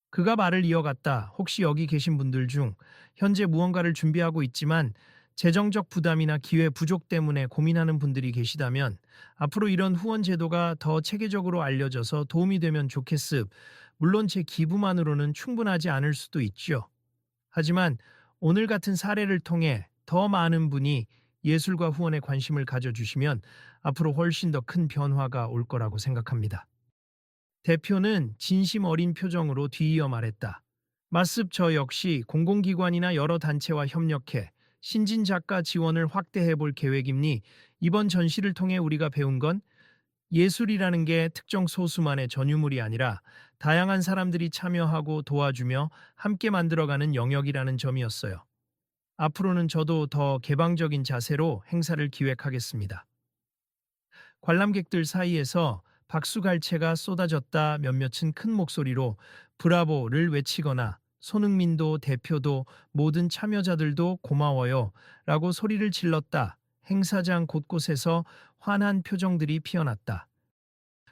그가 말을 이어갔다. 혹시 여기 계신 분들 중 현재 무언가를 준비하고 있지만 재정적 부담이나 기회 부족 때문에 고민하는 분들이 계시다면 앞으로 이런 후원 제도가 더 체계적으로 알려져서 도움이 되면 좋겠습. 물론 제 기부만으로는 충분하지 않을 수도 있죠. 하지만 오늘 같은 사례를 통해 더 많은 분이 예술과 후원에 관심을 가져주시면 앞으로 훨씬 더 큰 변화가 올 거라고 생각합니다. 대표는 진심 어린 표정으로 뒤이어 말했다. 맞습. 저 역시 공공기관이나 여러 단체와 협력해 신진 작가 지원을 확대해 볼 계획입니. 이번 전시를 통해 우리가 배운 건 예술이라는 게 특정 소수만의 전유물이 아니라 다양한 사람들이 참여하고 도와주며 함께 만들어가는 영역이라는 점이었어요. 앞으로는 저도 더 개방적인 자세로 행사를 기획하겠습니다. 관람객들 사이에서 박수갈채가 쏟아졌다. 몇몇은 큰 목소리로 브라보를 외치거나 손흥민도 대표도 모든 참여자들도 고마워요 라고 소리를 질렀다. 행사장 곳곳에서 환한 표정들이 피어났다.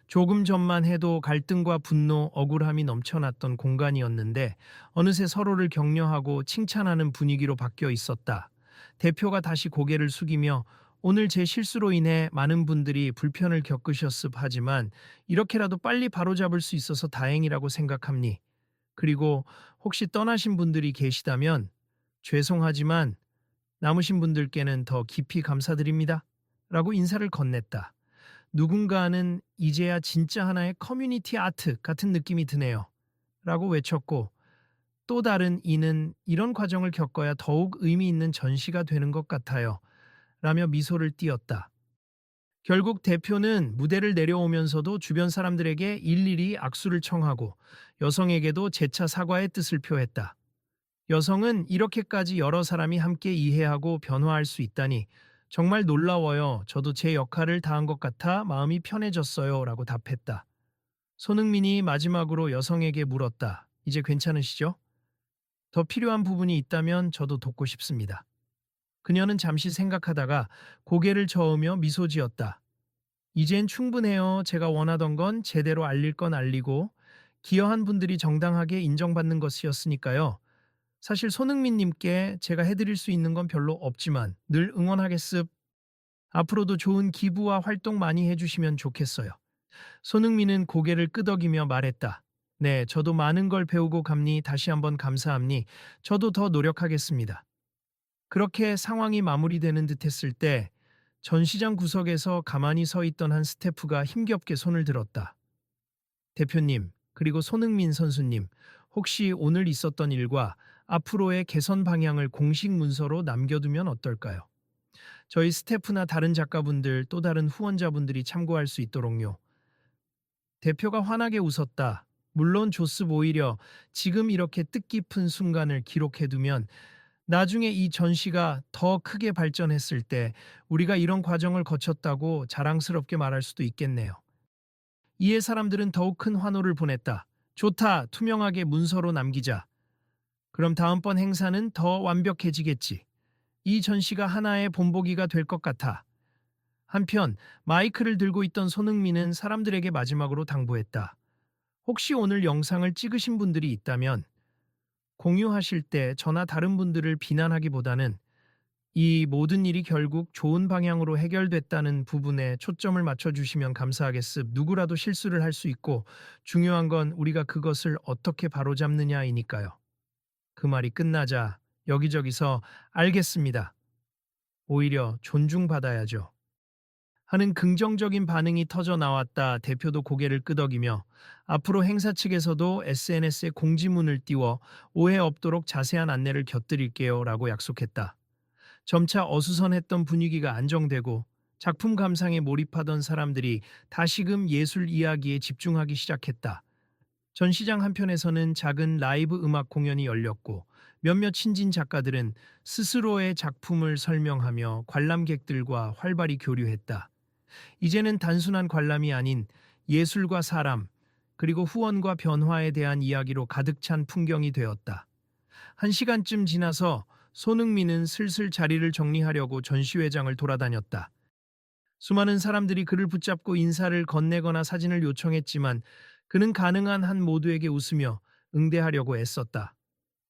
조금 전만 해도 갈등과 분노, 억울함이 넘쳐났던 공간이었는데 어느새 서로를 격려하고 칭찬하는 분위기로 바뀌어 있었다. 대표가 다시 고개를 숙이며 오늘 제 실수로 인해 많은 분들이 불편을 겪으셨습 하지만 이렇게라도 빨리 바로잡을 수 있어서 다행이라고 생각합니. 그리고 혹시 떠나신 분들이 계시다면 죄송하지만 남으신 분들께는 더 깊이 감사드립니다. 라고 인사를 건넸다. 누군가는 이제야 진짜 하나의 커뮤니티 아트 같은 느낌이 드네요. 라고 외쳤고 또 다른 이는 이런 과정을 겪어야 더욱 의미 있는 전시가 되는 것 같아요. 라며 미소를 띄었다. 결국 대표는 무대를 내려오면서도 주변 사람들에게 일일이 악수를 청하고 여성에게도 재차 사과의 뜻을 표했다. 여성은 이렇게까지 여러 사람이 함께 이해하고 변화할 수 있다니 정말 놀라워요. 저도 제 역할을 다한 것 같아 마음이 편해졌어요. 라고 답했다. 손흥민이 마지막으로 여성에게 물었다. 이제 괜찮으시죠? 더 필요한 부분이 있다면 저도 돕고 싶습니다. 그녀는 잠시 생각하다가 고개를 저으며 미소 지었다. 이젠 충분해요. 제가 원하던 건 제대로 알릴 건 알리고 기여한 분들이 정당하게 인정받는 것이었으니까요. 사실 손흥민님께 제가 해드릴 수 있는 건 별로 없지만 늘 응원하겠습. 앞으로도 좋은 기부와 활동 많이 해주시면 좋겠어요. 손흥민은 고개를 끄덕이며 말했다. 네, 저도 많은 걸 배우고 갑니. 다시 한번 감사합니. 저도 더 노력하겠습니다. 그렇게 상황이 마무리되는 듯 했을 때 전시장 구석에서 가만히 서 있던 한 스태프가 힘겹게 손을 들었다. 대표님, 그리고 손흥민 선수님, 혹시 오늘 있었던 일과 앞으로의 개선 방향을 공식 문서로 남겨두면 어떨까요? 저희 스태프나 다른 작가분들 또 다른 후원자분들이 참고할 수 있도록요. 대표가 환하게 웃었다. 물론 좋습. 오히려 지금 이렇게 뜻깊은 순간을 기록해두면 나중에 이 전시가 더 크게 발전했을 때 우리가 이런 과정을 거쳤다고 자랑스럽게 말할 수도 있겠네요. 이에 사람들은 더욱 큰 환호를 보냈다. 좋다. 투명하게 문서로 남기자. 그럼 다음번 행사는 더 완벽해지겠지. 이 전시가 하나의 본보기가 될 것 같아. 한편 마이크를 들고 있던 손흥민은 사람들에게 마지막으로 당부했다. 혹시 오늘 영상을 찍으신 분들이 있다면 공유하실 때 저나 다른 분들을 비난하기보다는 이 모든 일이 결국 좋은 방향으로 해결됐다는 부분에 초점을 맞춰주시면 감사하겠습. 누구라도 실수를 할 수 있고 중요한 건 우리가 그것을 어떻게 바로잡느냐이니까요. 그 말이 끝나자 여기저기서 알겠습니다. 오히려 존중받아야죠. 하는 긍정적인 반응이 터져 나왔다. 대표도 고개를 끄덕이며 앞으로 행사 측에서도 SNS에 공지문을 띄워 오해 없도록 자세한 안내를 곁드릴게요. 라고 약속했다. 점차 어수선했던 분위기가 안정되고 작품 감상에 몰입하던 사람들이 다시금 예술 이야기에 집중하기 시작했다. 전시장 한편에서는 작은 라이브 음악 공연이 열렸고 몇몇 신진 작가들은 스스로의 작품을 설명하며 관람객들과 활발히 교류했다. 이제는 단순한 관람이 아닌 예술과 사람, 그리고 후원과 변화에 대한 이야기로 가득 찬 풍경이 되었다. 한 시간쯤 지나서 손흥민은 슬슬 자리를 정리하려고 전시회장을 돌아다녔다. 수많은 사람들이 그를 붙잡고 인사를 건네거나 사진을 요청했지만 그는 가능한 한 모두에게 웃으며 응대하려고 애썼다.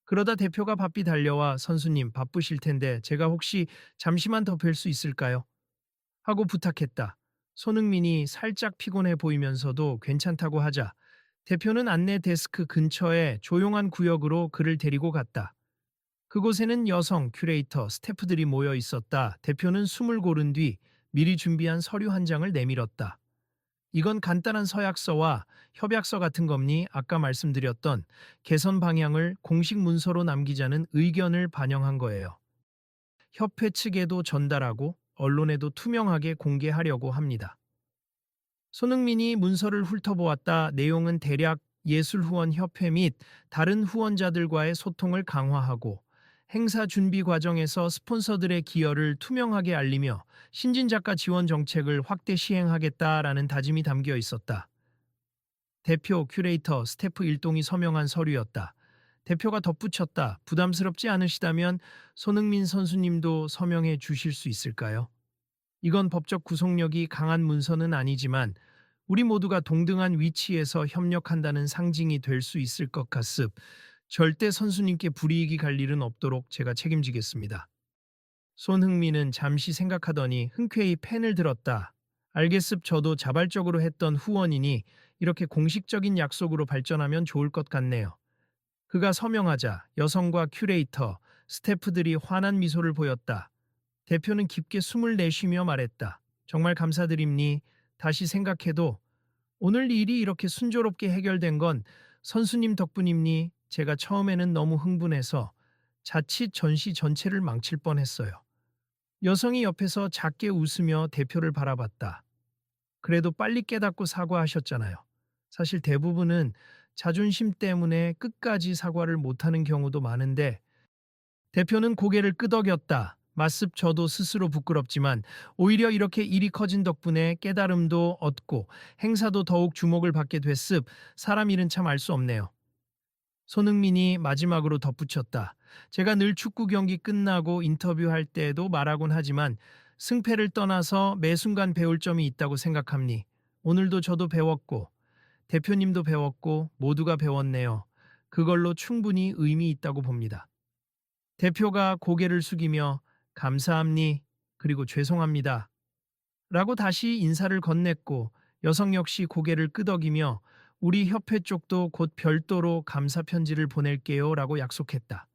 그러다 대표가 바삐 달려와 선수님 바쁘실 텐데 제가 혹시 잠시만 더 뵐 수 있을까요? 하고 부탁했다. 손흥민이 살짝 피곤해 보이면서도 괜찮다고 하자 대표는 안내 데스크 근처에 조용한 구역으로 그를 데리고 갔다. 그곳에는 여성, 큐레이터, 스태프들이 모여 있었다. 대표는 숨을 고른 뒤 미리 준비한 서류 한 장을 내밀었다. 이건 간단한 서약서와 협약서 같은 겁니. 아까 말씀드렸던 개선 방향을 공식 문서로 남기자는 의견을 반영한 거예요. 협회 측에도 전달하고 언론에도 투명하게 공개하려고 합니다. 손흥민이 문서를 훑어보았다. 내용은 대략 예술후원협회 및 다른 후원자들과의 소통을 강화하고 행사 준비 과정에서 스폰서들의 기여를 투명하게 알리며 신진작가 지원 정책을 확대 시행하겠다라는 다짐이 담겨 있었다. 대표, 큐레이터, 스태프 일동이 서명한 서류였다. 대표가 덧붙였다. 부담스럽지 않으시다면 손흥민 선수님도 서명해 주실 수 있을까요? 이건 법적 구속력이 강한 문서는 아니지만 우리 모두가 동등한 위치에서 협력한다는 상징이 될 수 있을 것 같습. 절대 선수님께 불이익이 갈 일은 없도록 제가 책임지겠습니다. 손흥민은 잠시 생각하더니 흔쾌히 펜을 들었다. 알겠습. 저도 자발적으로 했던 후원이니 이렇게 공식적인 약속으로 발전하면 좋을 것 같네요. 그가 서명하자 여성과 큐레이터, 스태프들이 환한 미소를 보였다. 대표는 깊게 숨을 내쉬며 말했다. 정말 감사드립니. 다시 생각해도 오늘 일이 이렇게 순조롭게 해결된 건 선수님 덕분입니. 제가 처음에는 너무 흥분해서 자칫 전시 전체를 망칠 뻔했어요. 여성이 옆에서 작게 웃으며 대표를 바라봤다. 그래도 빨리 깨닫고 사과하셨잖아요. 사실 대부분은 자존심 때문에 끝까지 사과를 못하는 경우도 많은데 대표는 고개를 끄덕였다. 맞습. 저도 스스로 부끄럽지만 오히려 이렇게 일이 커진 덕분에 깨달음도 얻고 행사도 더욱 주목을 받게 됐습. 사람 일은 참 알 수 없네요. 손흥민이 마지막으로 덧붙였다. 제가 늘 축구 경기 끝나고 인터뷰할 때에도 말하곤 하지만 승패를 떠나서 매 순간 배울 점이 있다고 생각합니. 오늘도 저도 배웠고 대표님도 배웠고 모두가 배웠네요. 그걸로 충분히 의미 있다고 봅니다. 대표가 고개를 숙이며 감사합니 그리고 죄송합니다 라고 다시 인사를 건넸고 여성 역시 고개를 끄덕이며 우리 협회 쪽도 곧 별도로 감사 편지를 보낼게요 라고 약속했다.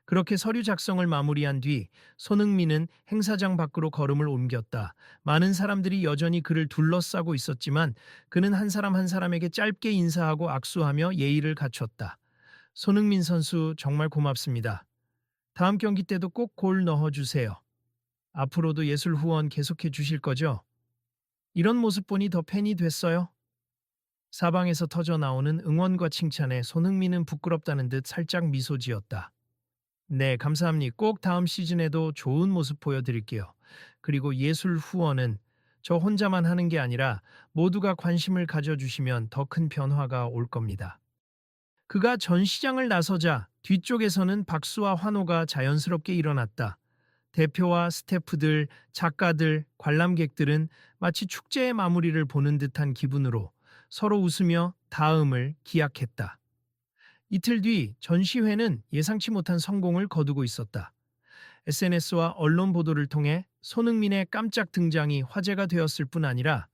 그렇게 서류 작성을 마무리한 뒤 손흥민은 행사장 밖으로 걸음을 옮겼다. 많은 사람들이 여전히 그를 둘러싸고 있었지만 그는 한 사람 한 사람에게 짧게 인사하고 악수하며 예의를 갖췄다. 손흥민 선수 정말 고맙습니다. 다음 경기 때도 꼭 골 넣어주세요. 앞으로도 예술 후원 계속해 주실 거죠? 이런 모습 보니 더 팬이 됐어요. 사방에서 터져 나오는 응원과 칭찬에 손흥민은 부끄럽다는 듯 살짝 미소 지었다. 네, 감사합니다. 꼭 다음 시즌에도 좋은 모습 보여드릴게요. 그리고 예술 후원은 저 혼자만 하는 게 아니라 모두가 관심을 가져주시면 더 큰 변화가 올 겁니다. 그가 전시장을 나서자 뒤쪽에서는 박수와 환호가 자연스럽게 일어났다. 대표와 스태프들, 작가들, 관람객들은 마치 축제의 마무리를 보는 듯한 기분으로 서로 웃으며 다음을 기약했다. 이틀 뒤 전시회는 예상치 못한 성공을 거두고 있었다. SNS와 언론 보도를 통해 손흥민의 깜짝 등장이 화제가 되었을 뿐 아니라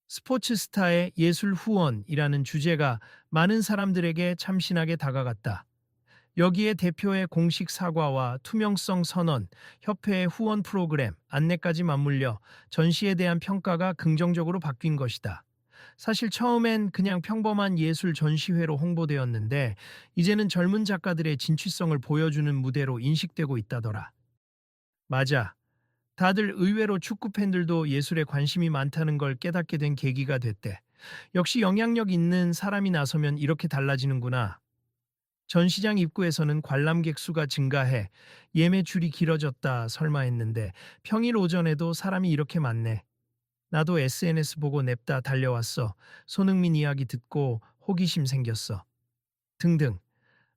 스포츠 스타의 예술 후원이라는 주제가 많은 사람들에게 참신하게 다가갔다. 여기에 대표의 공식 사과와 투명성 선언, 협회의 후원 프로그램, 안내까지 맞물려 전시에 대한 평가가 긍정적으로 바뀐 것이다. 사실 처음엔 그냥 평범한 예술 전시회로 홍보되었는데 이제는 젊은 작가들의 진취성을 보여주는 무대로 인식되고 있다더라. 맞아. 다들 의외로 축구 팬들도 예술에 관심이 많다는 걸 깨닫게 된 계기가 됐대. 역시 영향력 있는 사람이 나서면 이렇게 달라지는구나. 전시장 입구에서는 관람객 수가 증가해 예매 줄이 길어졌다 설마 했는데 평일 오전에도 사람이 이렇게 많네. 나도 SNS 보고 냅다 달려왔어. 손흥민 이야기 듣고 호기심 생겼어. 등등.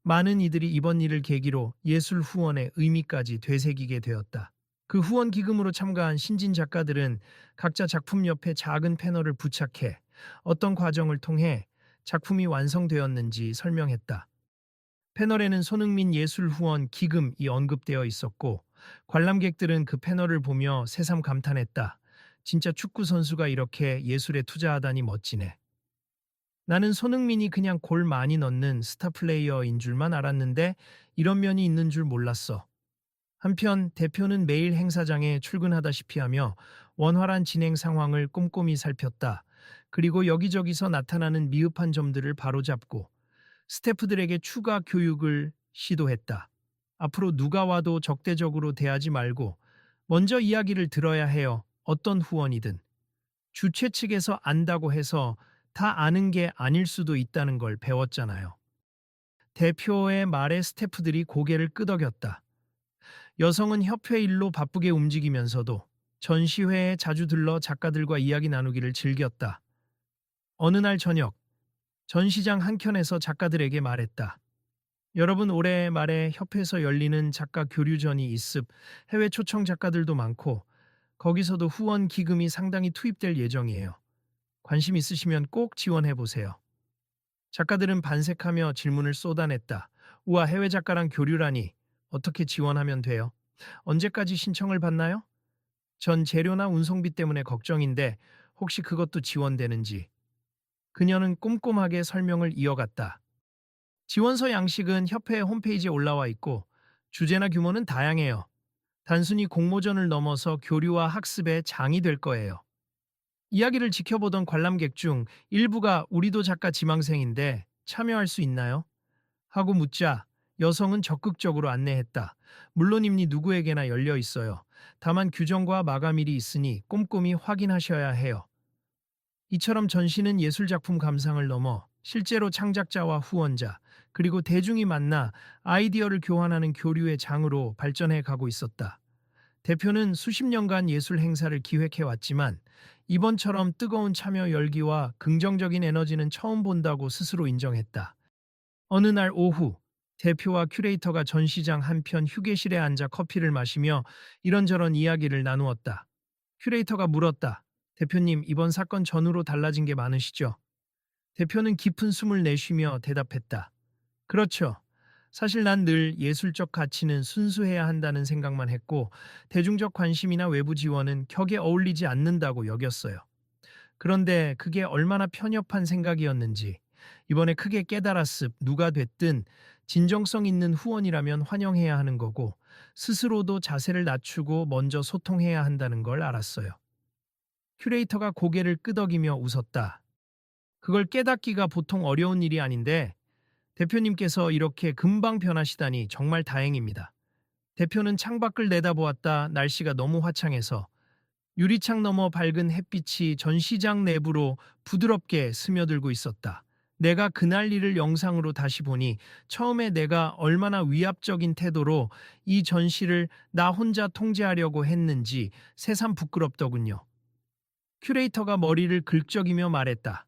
많은 이들이 이번 일을 계기로 예술 후원의 의미까지 되새기게 되었다. 그 후원 기금으로 참가한 신진 작가들은 각자 작품 옆에 작은 패널을 부착해 어떤 과정을 통해 작품이 완성되었는지 설명했다. 패널에는 손흥민 예술 후원 기금이 언급되어 있었고 관람객들은 그 패널을 보며 새삼 감탄했다. 진짜 축구 선수가 이렇게 예술에 투자하다니 멋지네. 나는 손흥민이 그냥 골 많이 넣는 스타 플레이어인 줄만 알았는데 이런 면이 있는 줄 몰랐어. 한편 대표는 매일 행사장에 출근하다시피 하며 원활한 진행 상황을 꼼꼼히 살폈다. 그리고 여기저기서 나타나는 미흡한 점들을 바로잡고 스태프들에게 추가 교육을 시도했다. 앞으로 누가 와도 적대적으로 대하지 말고 먼저 이야기를 들어야 해요. 어떤 후원이든. 주최 측에서 안다고 해서 다 아는 게 아닐 수도 있다는 걸 배웠잖아요. 대표의 말에 스태프들이 고개를 끄덕였다. 여성은 협회 일로 바쁘게 움직이면서도 전시회에 자주 들러 작가들과 이야기 나누기를 즐겼다. 어느 날 저녁, 전시장 한켠에서 작가들에게 말했다. 여러분 올해 말에 협회에서 열리는 작가 교류전이 있습. 해외 초청 작가들도 많고 거기서도 후원 기금이 상당히 투입될 예정이에요. 관심 있으시면 꼭 지원해 보세요. 작가들은 반색하며 질문을 쏟아냈다. 우와, 해외 작가랑 교류라니. 어떻게 지원하면 돼요? 언제까지 신청을 받나요? 전 재료나 운송비 때문에 걱정인데 혹시 그것도 지원되는지. 그녀는 꼼꼼하게 설명을 이어갔다. 지원서 양식은 협회 홈페이지에 올라와 있고 주제나 규모는 다양해요. 단순히 공모전을 넘어서 교류와 학습의 장이 될 거예요. 이야기를 지켜보던 관람객 중 일부가 우리도 작가 지망생인데 참여할 수 있나요? 하고 묻자 여성은 적극적으로 안내했다. 물론입니 누구에게나 열려 있어요. 다만 규정과 마감일이 있으니 꼼꼼히 확인하셔야 해요. 이처럼 전시는 예술작품 감상을 넘어 실제로 창작자와 후원자, 그리고 대중이 만나 아이디어를 교환하는 교류의 장으로 발전해 가고 있었다. 대표는 수십 년간 예술 행사를 기획해 왔지만 이번처럼 뜨거운 참여 열기와 긍정적인 에너지는 처음 본다고 스스로 인정했다. 어느 날 오후, 대표와 큐레이터가 전시장 한편 휴게실에 앉아 커피를 마시며 이런저런 이야기를 나누었다. 큐레이터가 물었다. 대표님, 이번 사건 전후로 달라진 게 많으시죠? 대표는 깊은 숨을 내쉬며 대답했다. 그렇죠. 사실 난 늘 예술적 가치는 순수해야 한다는 생각만 했고 대중적 관심이나 외부 지원은 격에 어울리지 않는다고 여겼어요. 그런데 그게 얼마나 편협한 생각이었는지 이번에 크게 깨달았습. 누가 됐든 진정성 있는 후원이라면 환영해야 하는 거고 스스로도 자세를 낮추고 먼저 소통해야 한다는 걸 알았어요. 큐레이터가 고개를 끄덕이며 웃었다. 그걸 깨닫기가 보통 어려운 일이 아닌데 대표님께서 이렇게 금방 변하시다니 정말 다행입니다. 대표는 창밖을 내다보았다. 날씨가 너무 화창해서 유리창 너머 밝은 햇빛이 전시장 내부로 부드럽게 스며들고 있었다. 내가 그날 일을 영상으로 다시 보니 처음에 내가 얼마나 위압적인 태도로 이 전시를 나 혼자 통제하려고 했는지 새삼 부끄럽더군요. 큐레이터가 머리를 긁적이며 말했다.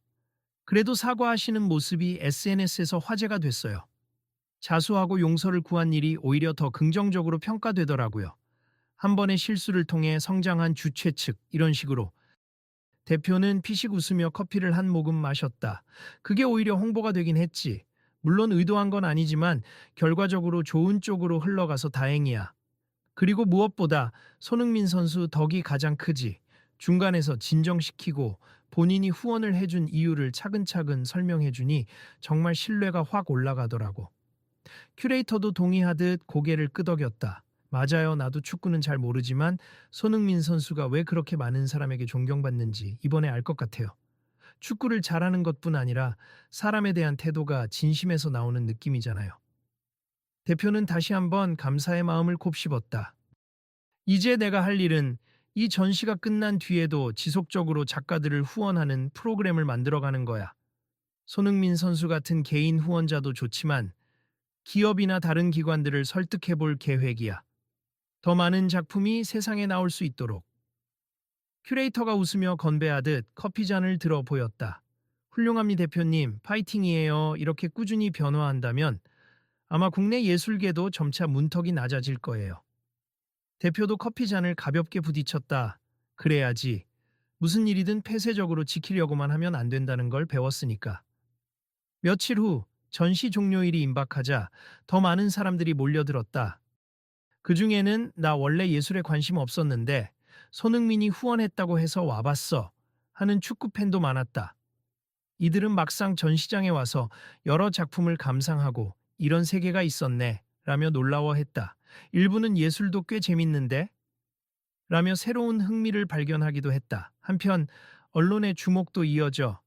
그래도 사과하시는 모습이 SNS에서 화제가 됐어요. 자수하고 용서를 구한 일이 오히려 더 긍정적으로 평가되더라고요. 한 번의 실수를 통해 성장한 주최 측, 이런 식으로. 대표는 피식 웃으며 커피를 한 모금 마셨다. 그게 오히려 홍보가 되긴 했지. 물론 의도한 건 아니지만 결과적으로 좋은 쪽으로 흘러가서 다행이야. 그리고 무엇보다 손흥민 선수 덕이 가장 크지. 중간에서 진정시키고 본인이 후원을 해준 이유를 차근차근 설명해주니 정말 신뢰가 확 올라가더라고. 큐레이터도 동의하듯 고개를 끄덕였다. 맞아요. 나도 축구는 잘 모르지만 손흥민 선수가 왜 그렇게 많은 사람에게 존경받는지 이번에 알 것 같아요. 축구를 잘하는 것뿐 아니라 사람에 대한 태도가 진심에서 나오는 느낌이잖아요. 대표는 다시 한번 감사의 마음을 곱씹었다. 이제 내가 할 일은 이 전시가 끝난 뒤에도 지속적으로 작가들을 후원하는 프로그램을 만들어가는 거야. 손흥민 선수 같은 개인 후원자도 좋지만 기업이나 다른 기관들을 설득해 볼 계획이야. 더 많은 작품이 세상에 나올 수 있도록. 큐레이터가 웃으며 건배하듯 커피잔을 들어 보였다. 훌륭합니다 대표님, 파이팅이에요. 이렇게 꾸준히 변화한다면 아마 국내 예술계도 점차 문턱이 낮아질 거예요. 대표도 커피잔을 가볍게 부딪혔다. 그래야지. 무슨 일이든 폐쇄적으로 지키려고만 하면 안 된다는 걸 배웠으니까. 며칠 후 전시 종료일이 임박하자 더 많은 사람들이 몰려들었다. 그 중에는 나 원래 예술에 관심 없었는데 손흥민이 후원했다고 해서 와봤어 하는 축구 팬도 많았다. 이들은 막상 전시장에 와서 여러 작품을 감상하고 이런 세계가 있었네 라며 놀라워했다. 일부는 예술도 꽤 재밌는데? 라며 새로운 흥미를 발견하기도 했다. 한편 언론의 주목도 이어져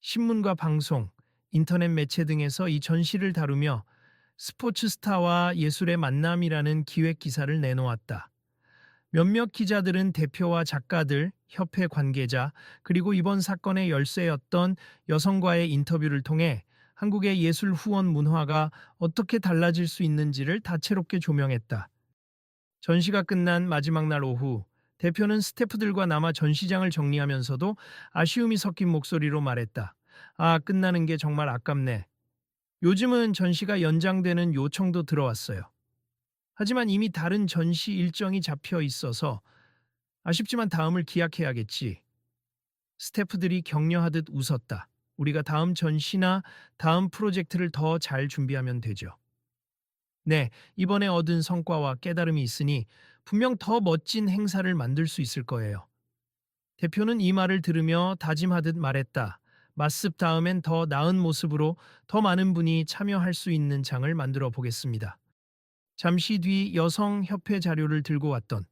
신문과 방송, 인터넷 매체 등에서 이 전시를 다루며 스포츠 스타와 예술의 만남이라는 기획 기사를 내놓았다. 몇몇 기자들은 대표와 작가들, 협회 관계자, 그리고 이번 사건의 열쇠였던 여성과의 인터뷰를 통해 한국의 예술 후원 문화가 어떻게 달라질 수 있는지를 다채롭게 조명했다. 전시가 끝난 마지막 날 오후, 대표는 스태프들과 남아 전시장을 정리하면서도 아쉬움이 섞인 목소리로 말했다. 아, 끝나는 게 정말 아깝네. 요즘은 전시가 연장되는 요청도 들어왔어요. 하지만 이미 다른 전시 일정이 잡혀 있어서 아쉽지만 다음을 기약해야겠지. 스태프들이 격려하듯 웃었다. 우리가 다음 전시나 다음 프로젝트를 더 잘 준비하면 되죠. 네, 이번에 얻은 성과와 깨달음이 있으니 분명 더 멋진 행사를 만들 수 있을 거예요. 대표는 이 말을 들으며 다짐하듯 말했다. 맞습 다음엔 더 나은 모습으로 더 많은 분이 참여할 수 있는 장을 만들어 보겠습니다. 잠시 뒤 여성협회 자료를 들고 왔던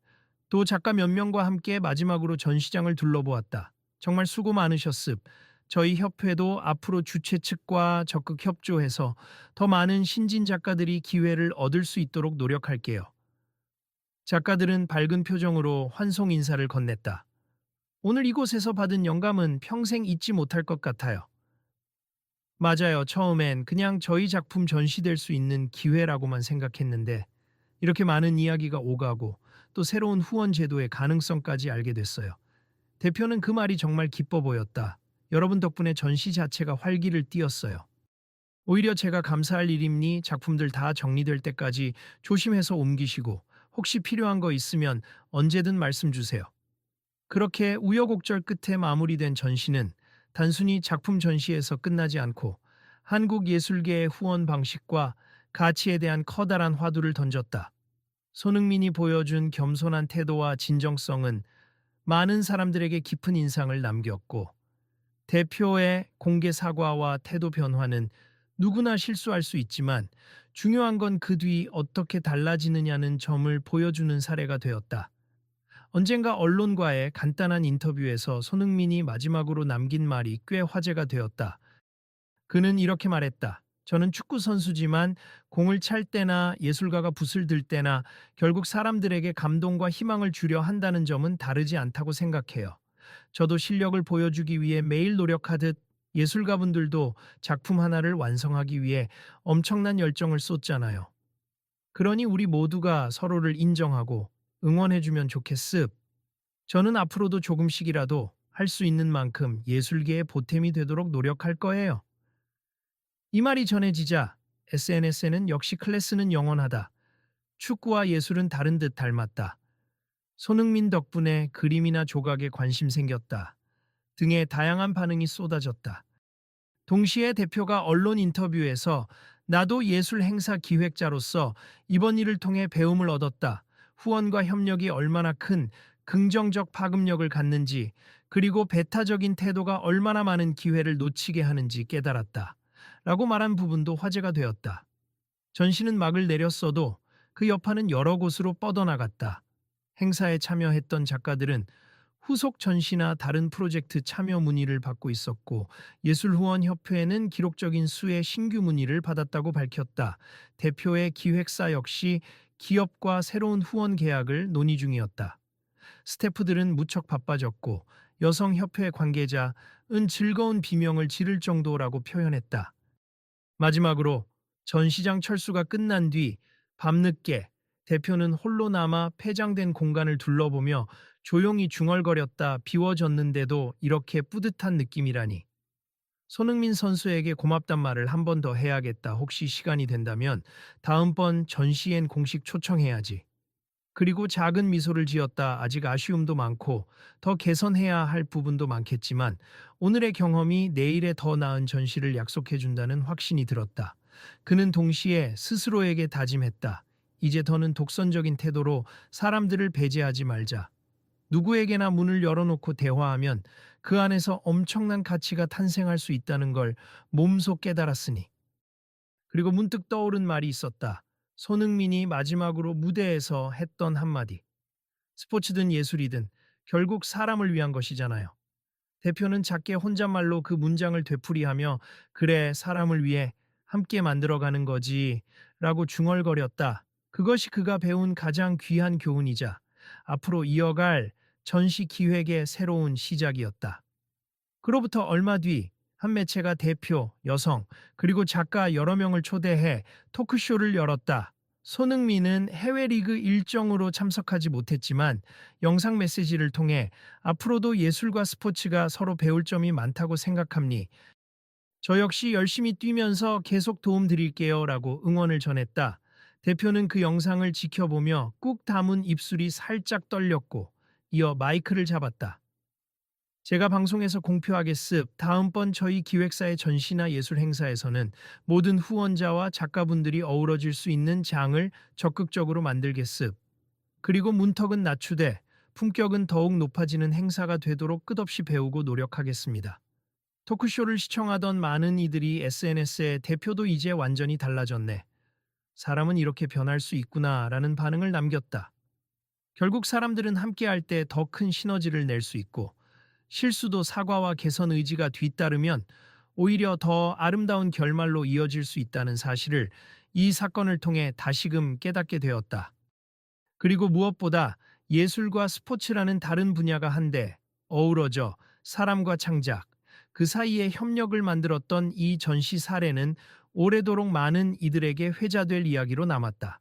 또 작가 몇 명과 함께 마지막으로 전시장을 둘러보았다. 정말 수고 많으셨습. 저희 협회도 앞으로 주최 측과 적극 협조해서 더 많은 신진 작가들이 기회를 얻을 수 있도록 노력할게요. 작가들은 밝은 표정으로 환송 인사를 건넸다. 오늘 이곳에서 받은 영감은 평생 잊지 못할 것 같아요. 맞아요. 처음엔 그냥 저희 작품 전시될 수 있는 기회라고만 생각했는데 이렇게 많은 이야기가 오가고 또 새로운 후원 제도의 가능성까지 알게 됐어요. 대표는 그 말이 정말 기뻐 보였다. 여러분 덕분에 전시 자체가 활기를 띠었어요. 오히려 제가 감사할 일임니 작품들 다 정리될 때까지 조심해서 옮기시고 혹시 필요한 거 있으면 언제든 말씀 주세요. 그렇게 우여곡절 끝에 마무리된 전시는 단순히 작품 전시에서 끝나지 않고 한국 예술계의 후원 방식과 가치에 대한 커다란 화두를 던졌다. 손흥민이 보여준 겸손한 태도와 진정성은 많은 사람들에게 깊은 인상을 남겼고, 대표의 공개 사과와 태도 변화는 누구나 실수할 수 있지만 중요한 건 그 뒤 어떻게 달라지느냐는 점을 보여주는 사례가 되었다. 언젠가 언론과의 간단한 인터뷰에서 손흥민이 마지막으로 남긴 말이 꽤 화제가 되었다. 그는 이렇게 말했다. 저는 축구 선수지만 공을 찰 때나 예술가가 붓을 들 때나 결국 사람들에게 감동과 희망을 주려 한다는 점은 다르지 않다고 생각해요. 저도 실력을 보여주기 위해 매일 노력하듯 예술가분들도 작품 하나를 완성하기 위해 엄청난 열정을 쏟잖아요. 그러니 우리 모두가 서로를 인정하고 응원해주면 좋겠습. 저는 앞으로도 조금씩이라도 할 수 있는 만큼 예술계의 보탬이 되도록 노력할 거예요. 이 말이 전해지자 SNS에는 역시 클래스는 영원하다. 축구와 예술은 다른 듯 닮았다. 손흥민 덕분에 그림이나 조각에 관심 생겼다. 등의 다양한 반응이 쏟아졌다. 동시에 대표가 언론 인터뷰에서 나도 예술 행사 기획자로서 이번 일을 통해 배움을 얻었다. 후원과 협력이 얼마나 큰 긍정적 파급력을 갖는지, 그리고 배타적인 태도가 얼마나 많은 기회를 놓치게 하는지 깨달았다. 라고 말한 부분도 화제가 되었다. 전시는 막을 내렸어도 그 여파는 여러 곳으로 뻗어나갔다. 행사에 참여했던 작가들은 후속 전시나 다른 프로젝트 참여 문의를 받고 있었고, 예술후원협회는 기록적인 수의 신규 문의를 받았다고 밝혔다. 대표의 기획사 역시 기업과 새로운 후원 계약을 논의 중이었다. 스태프들은 무척 바빠졌고, 여성협회 관계자은 즐거운 비명을 지를 정도라고 표현했다. 마지막으로 전시장 철수가 끝난 뒤 밤늦게 대표는 홀로 남아 폐장된 공간을 둘러보며 조용히 중얼거렸다. 비워졌는데도 이렇게 뿌듯한 느낌이라니. 손흥민 선수에게 고맙단 말을 한 번 더 해야겠다. 혹시 시간이 된다면 다음번 전시엔 공식 초청해야지. 그리고 작은 미소를 지었다. 아직 아쉬움도 많고 더 개선해야 할 부분도 많겠지만 오늘의 경험이 내일의 더 나은 전시를 약속해준다는 확신이 들었다. 그는 동시에 스스로에게 다짐했다. 이제 더는 독선적인 태도로 사람들을 배제하지 말자. 누구에게나 문을 열어놓고 대화하면 그 안에서 엄청난 가치가 탄생할 수 있다는 걸 몸소 깨달았으니. 그리고 문득 떠오른 말이 있었다. 손흥민이 마지막으로 무대에서 했던 한마디. 스포츠든 예술이든 결국 사람을 위한 것이잖아요. 대표는 작게 혼잣말로 그 문장을 되풀이하며 그래 사람을 위해 함께 만들어가는 거지 라고 중얼거렸다. 그것이 그가 배운 가장 귀한 교훈이자 앞으로 이어갈 전시 기획의 새로운 시작이었다. 그로부터 얼마 뒤 한 매체가 대표, 여성, 그리고 작가 여러 명을 초대해 토크쇼를 열었다. 손흥민은 해외 리그 일정으로 참석하지 못했지만 영상 메시지를 통해 앞으로도 예술과 스포츠가 서로 배울 점이 많다고 생각합니. 저 역시 열심히 뛰면서 계속 도움 드릴게요 라고 응원을 전했다. 대표는 그 영상을 지켜보며 꾹 담은 입술이 살짝 떨렸고 이어 마이크를 잡았다. 제가 방송에서 공표하겠습. 다음번 저희 기획사의 전시나 예술 행사에서는 모든 후원자와 작가분들이 어우러질 수 있는 장을 적극적으로 만들겠습. 그리고 문턱은 낮추되 품격은 더욱 높아지는 행사가 되도록 끝없이 배우고 노력하겠습니다. 토크쇼를 시청하던 많은 이들이 SNS에 대표도 이제 완전히 달라졌네. 사람은 이렇게 변할 수 있구나라는 반응을 남겼다. 결국 사람들은 함께할 때 더 큰 시너지를 낼 수 있고 실수도 사과와 개선 의지가 뒤따르면 오히려 더 아름다운 결말로 이어질 수 있다는 사실을 이 사건을 통해 다시금 깨닫게 되었다. 그리고 무엇보다 예술과 스포츠라는 다른 분야가 한데 어우러져 사람과 창작, 그 사이에 협력을 만들었던 이 전시 사례는 오래도록 많은 이들에게 회자될 이야기로 남았다.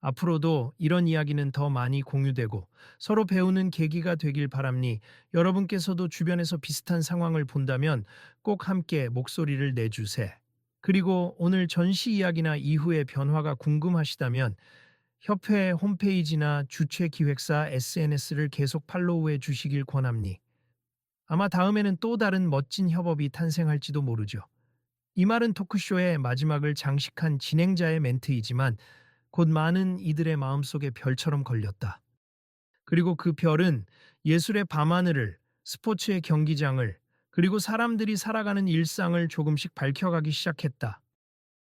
앞으로도 이런 이야기는 더 많이 공유되고 서로 배우는 계기가 되길 바랍니. 여러분께서도 주변에서 비슷한 상황을 본다면 꼭 함께 목소리를 내주세. 그리고 오늘 전시 이야기나 이후의 변화가 궁금하시다면 협회 홈페이지나 주최 기획사 SNS를 계속 팔로우해 주시길 권합니. 아마 다음에는 또 다른 멋진 협업이 탄생할지도 모르죠. 이 말은 토크쇼의 마지막을 장식한 진행자의 멘트이지만 곧 많은 이들의 마음속에 별처럼 걸렸다. 그리고 그 별은 예술의 밤하늘을, 스포츠의 경기장을, 그리고 사람들이 살아가는 일상을 조금씩 밝혀가기 시작했다.